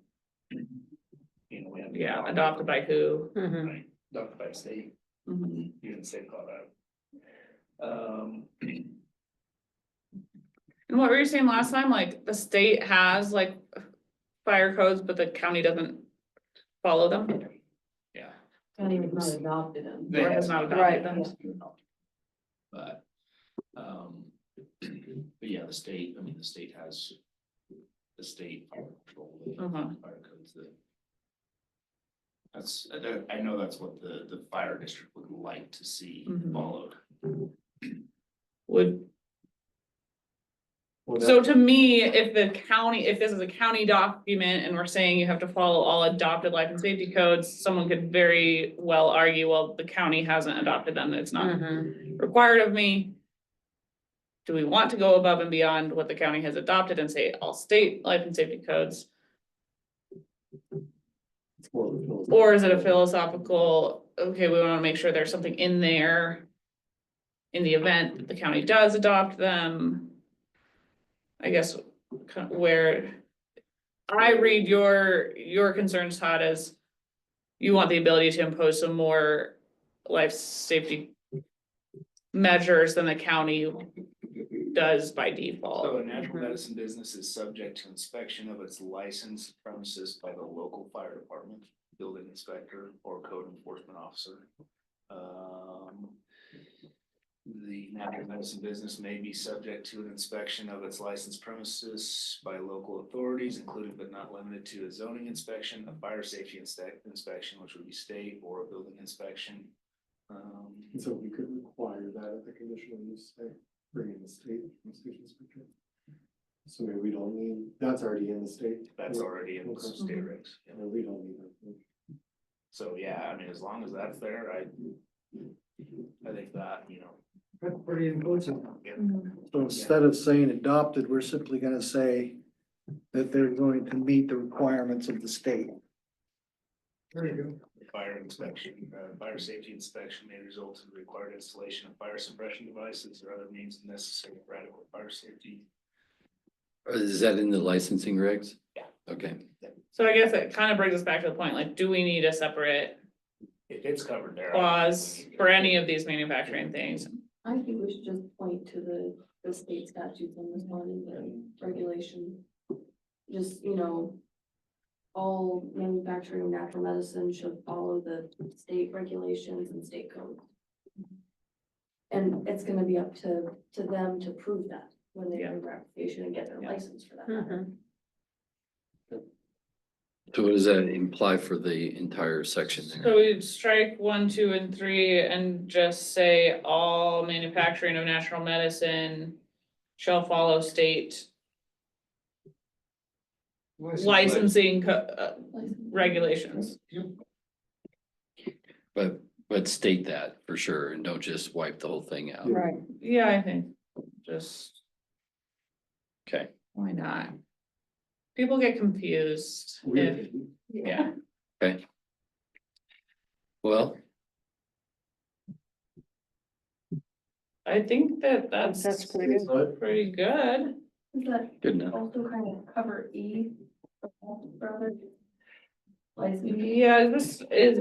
You know, we have. to Yeah, adopt it. adopted by who? Mhm. Right, adopted by the state, Mhm. you didn't say call that. And what were you saying last time? Like the state has like fire codes, but the county doesn't follow them? Yeah. County has not adopted them. They Or has have not Right. adopted them? But, but yeah, the state, I mean, the state has, the state fire patrol, they have Uh-huh. fire codes that. That's, I know that's what the fire district would like to see Mhm. followed. Would, well, so to me, if this is a county document and we're saying you have to follow all adopted life and safety codes, someone could very well argue, well, the county hasn't adopted them, it's not Mhm. required of me. Do we want to go above and beyond what the county has adopted and say all state life and safety codes? it's more of a philosophical- Or is it a philosophical, okay, we wanna make sure there's something in there. In the event that the county does adopt them. I guess where. I read your concerns, Todd, as. You want the ability to impose some more life safety. Measures than the county does by So default. a natural medicine business is subject to inspection of its licensed premises by the local fire department, building inspector, or code enforcement officer. The natural medicine business may be subject to an inspection of its licensed premises by local authorities, including but not limited to a zoning inspection, a fire safety inspection, which would be state, or a building inspection. And so we could require that at the conditional use, say, bring in the state inspector. So maybe we don't need, that's already in the state. That's already in the Okay. state regs. yeah. No, we don't need that. So, yeah, I mean, as long as that's there, I think that, you know. That's pretty inclusive. So instead of saying adopted, we're simply gonna say that they're going to meet the requirements of the state. There you go. Fire inspection, fire safety inspection may result in the required installation of fire suppression devices or other means necessary for adequate fire safety. Is that in the licensing regs? Yeah. Okay, So I guess it kind of brings us back to the point, like, do we need a separate If it's covered there. I clause think we need to- for any of these manufacturing things? I think we should just point to the state statutes on this one and the regulation. Just, you know, all manufacturing natural medicine should follow the state regulations and state code. And it's gonna be up to them to prove that when they bring their application and get their Yeah. license for that matter. so what does that imply for the entire section So there? we'd strike 1, 2, and 3 and just say all manufacturing of natural medicine shall follow state licensing regulations. But state that for sure, and don't just wipe the whole thing out. Right. Yeah, I think just, Okay, why not? People get confused if, yeah. well, I think that's That's pretty good. pretty good. Does that good enough. also kind of cover E? For other licensing? Yeah, this is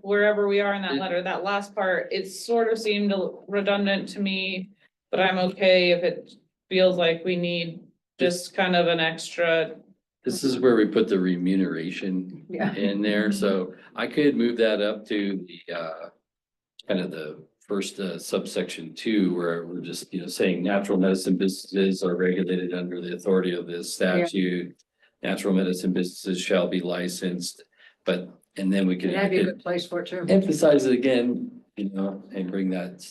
wherever we are in that letter, that last part, it sort of seemed redundant to me. But I'm okay if it feels like we need just kind of an extra, This is where we put the remuneration Yeah. in there, so I could move that up to the, kind of the first subsection 2, where we're just, saying natural medicine businesses are regulated under the authority of this statute. Natural medicine businesses shall be licensed, and then we could That'd be a good place for it too. emphasize it again, and bring that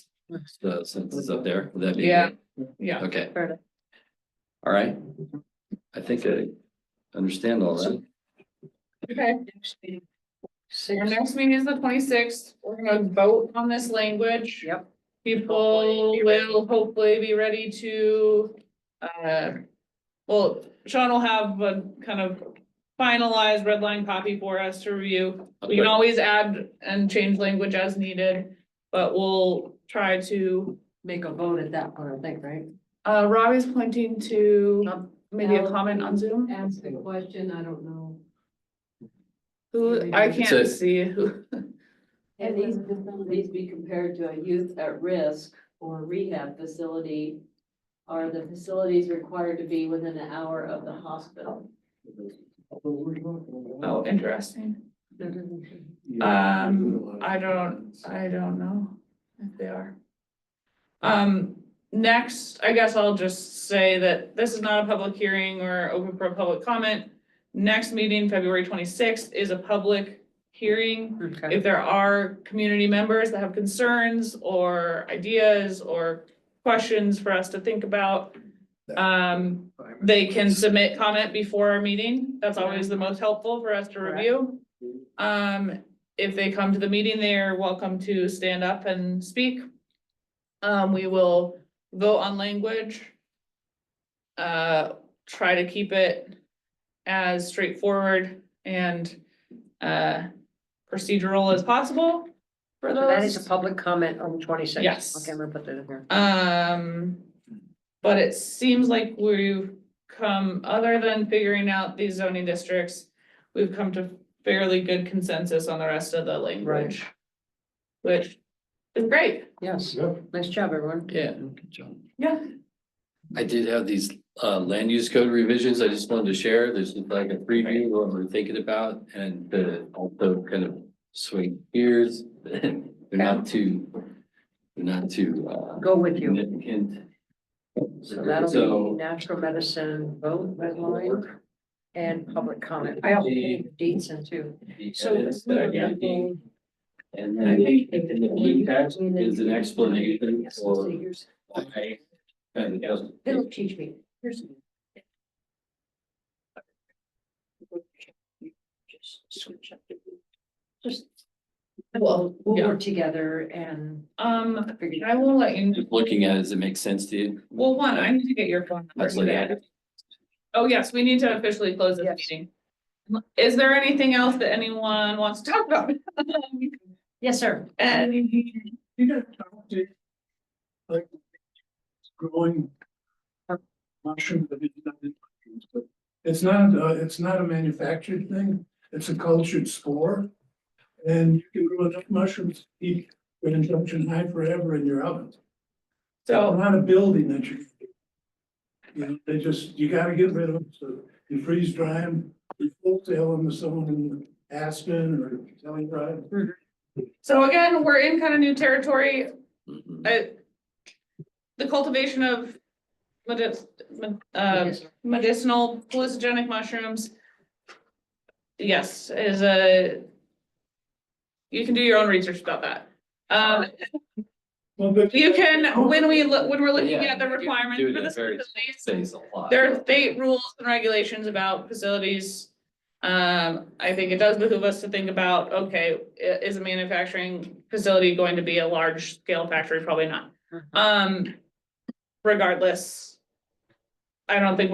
sentence up there. Would that be Yeah. good? yeah. Okay, Fair enough. all right. I think understand all that. Okay. Our next meeting is the 26th. We're gonna vote on this language. Yep. People will hopefully be ready to, well, Sean will have a kind of finalized red line copy for us to review. We can Okay. always add and change language as needed, but we'll try to, Make a vote at that point, I think, right? Robbie's pointing to maybe a comment on Zoom. Ask a question, I don't know. Who, I It's can't a- see who. Can these facilities be compared to a youth at risk or rehab facility? Are the facilities required to be within an hour of the hospital? Oh, interesting. I don't know if they are. Next, I guess I'll just say that this is not a public hearing or open for public comment. Next meeting, February 26th, is a public hearing. Okay. If there are community members that have concerns or ideas or questions for us to think about, they can submit comment before our meeting. That's always the most helpful for us to review. If they come to the meeting, they are welcome to stand up and speak. We will vote on language. Try to keep it as straightforward and procedural as possible for So that is those. a public comment on the 26th. Yes. Okay, I'm gonna put that in here. But it seems like we've come, other than figuring out these zoning districts, we've come to fairly good consensus on the rest of the language. Which is great. Yes, Yep. nice job, everyone. Yeah. Good job. Yeah. I did have these land use code revisions I just wanted to share. There's like a preview of what we're thinking about and also kind of swing gears. They're not too Go with you. significant. So that'll be natural medicine, vote, red line, and public comment. I also put dates in too. So- And then I think in the blue text is an explanation for why. And it doesn't. It'll teach me. Here's. Just. We'll yeah. work together and. figure it I will let you, Just looking at it, does it make sense to you? well, one, I need to get your phone number. That's like- today. Oh, yes, we need to officially close this Yes. meeting. Is there anything else that anyone wants to talk about? Yes, sir. And You gotta talk to, like, growing mushroom, but it's not in mushrooms, but it's not a manufactured thing, it's a cultured spore. And you can grow enough mushrooms to keep your consumption high forever in your oven. It's so, not a building that you know, they just, you gotta get rid of them, so you freeze dry them, you wholesale them to someone in Aspen or Kelly Drive. so again, we're in kind of new territory. Mhm. The cultivation of medicinal hallucinogenic mushrooms. Yes, is you can do your own research about that. Well, but You can, when we're looking Yeah, at the you requirements do it for in the very facilities, Says a lot. there are state rules and regulations about facilities. I think it does behoove us to think about, okay, is a manufacturing facility going to be a large scale factory? Probably not. Regardless, I don't think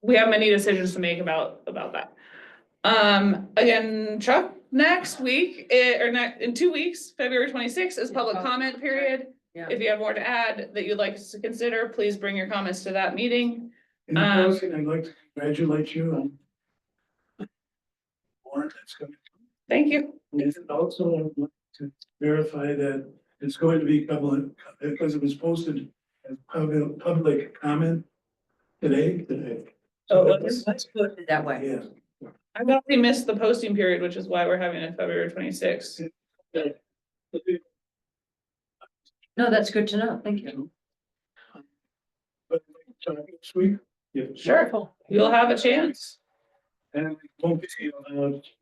we have many decisions to make about that. Again, Chuck, next week, in 2 weeks, February 26th is public comment period. Yeah. If you have more to add that you'd like us to consider, please bring your comments to that meeting. in closing, I'd like to congratulate you on warrant that's coming. Thank you. And also, I'd like to verify that it's going to be public, because it was posted as public comment today. Oh, Let's put it that way. Yeah. I thought we missed the posting period, which is why we're having it February 26th. No, that's good to know. Thank you. But next week. Yeah. Sure, you'll have a chance. And it won't be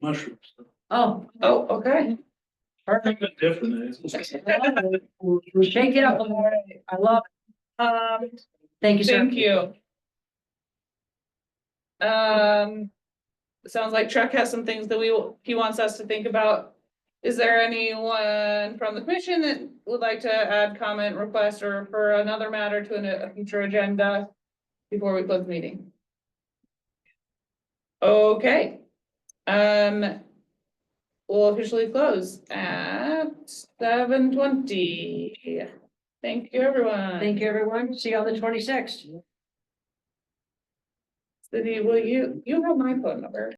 mushrooms. Oh, Oh, okay. Perfect. Bit different. shake it up. I love it. Thank you, sir. Thank you. It sounds like Chuck has some things that he wants us to think about. Is there anyone from the commission that would like to add comment, request, or refer another matter to a future agenda before we close the meeting? Okay. We'll officially close at 7:20. Thank you, everyone. Thank you, everyone. See you on the 26th. Cindy, will you have my phone number?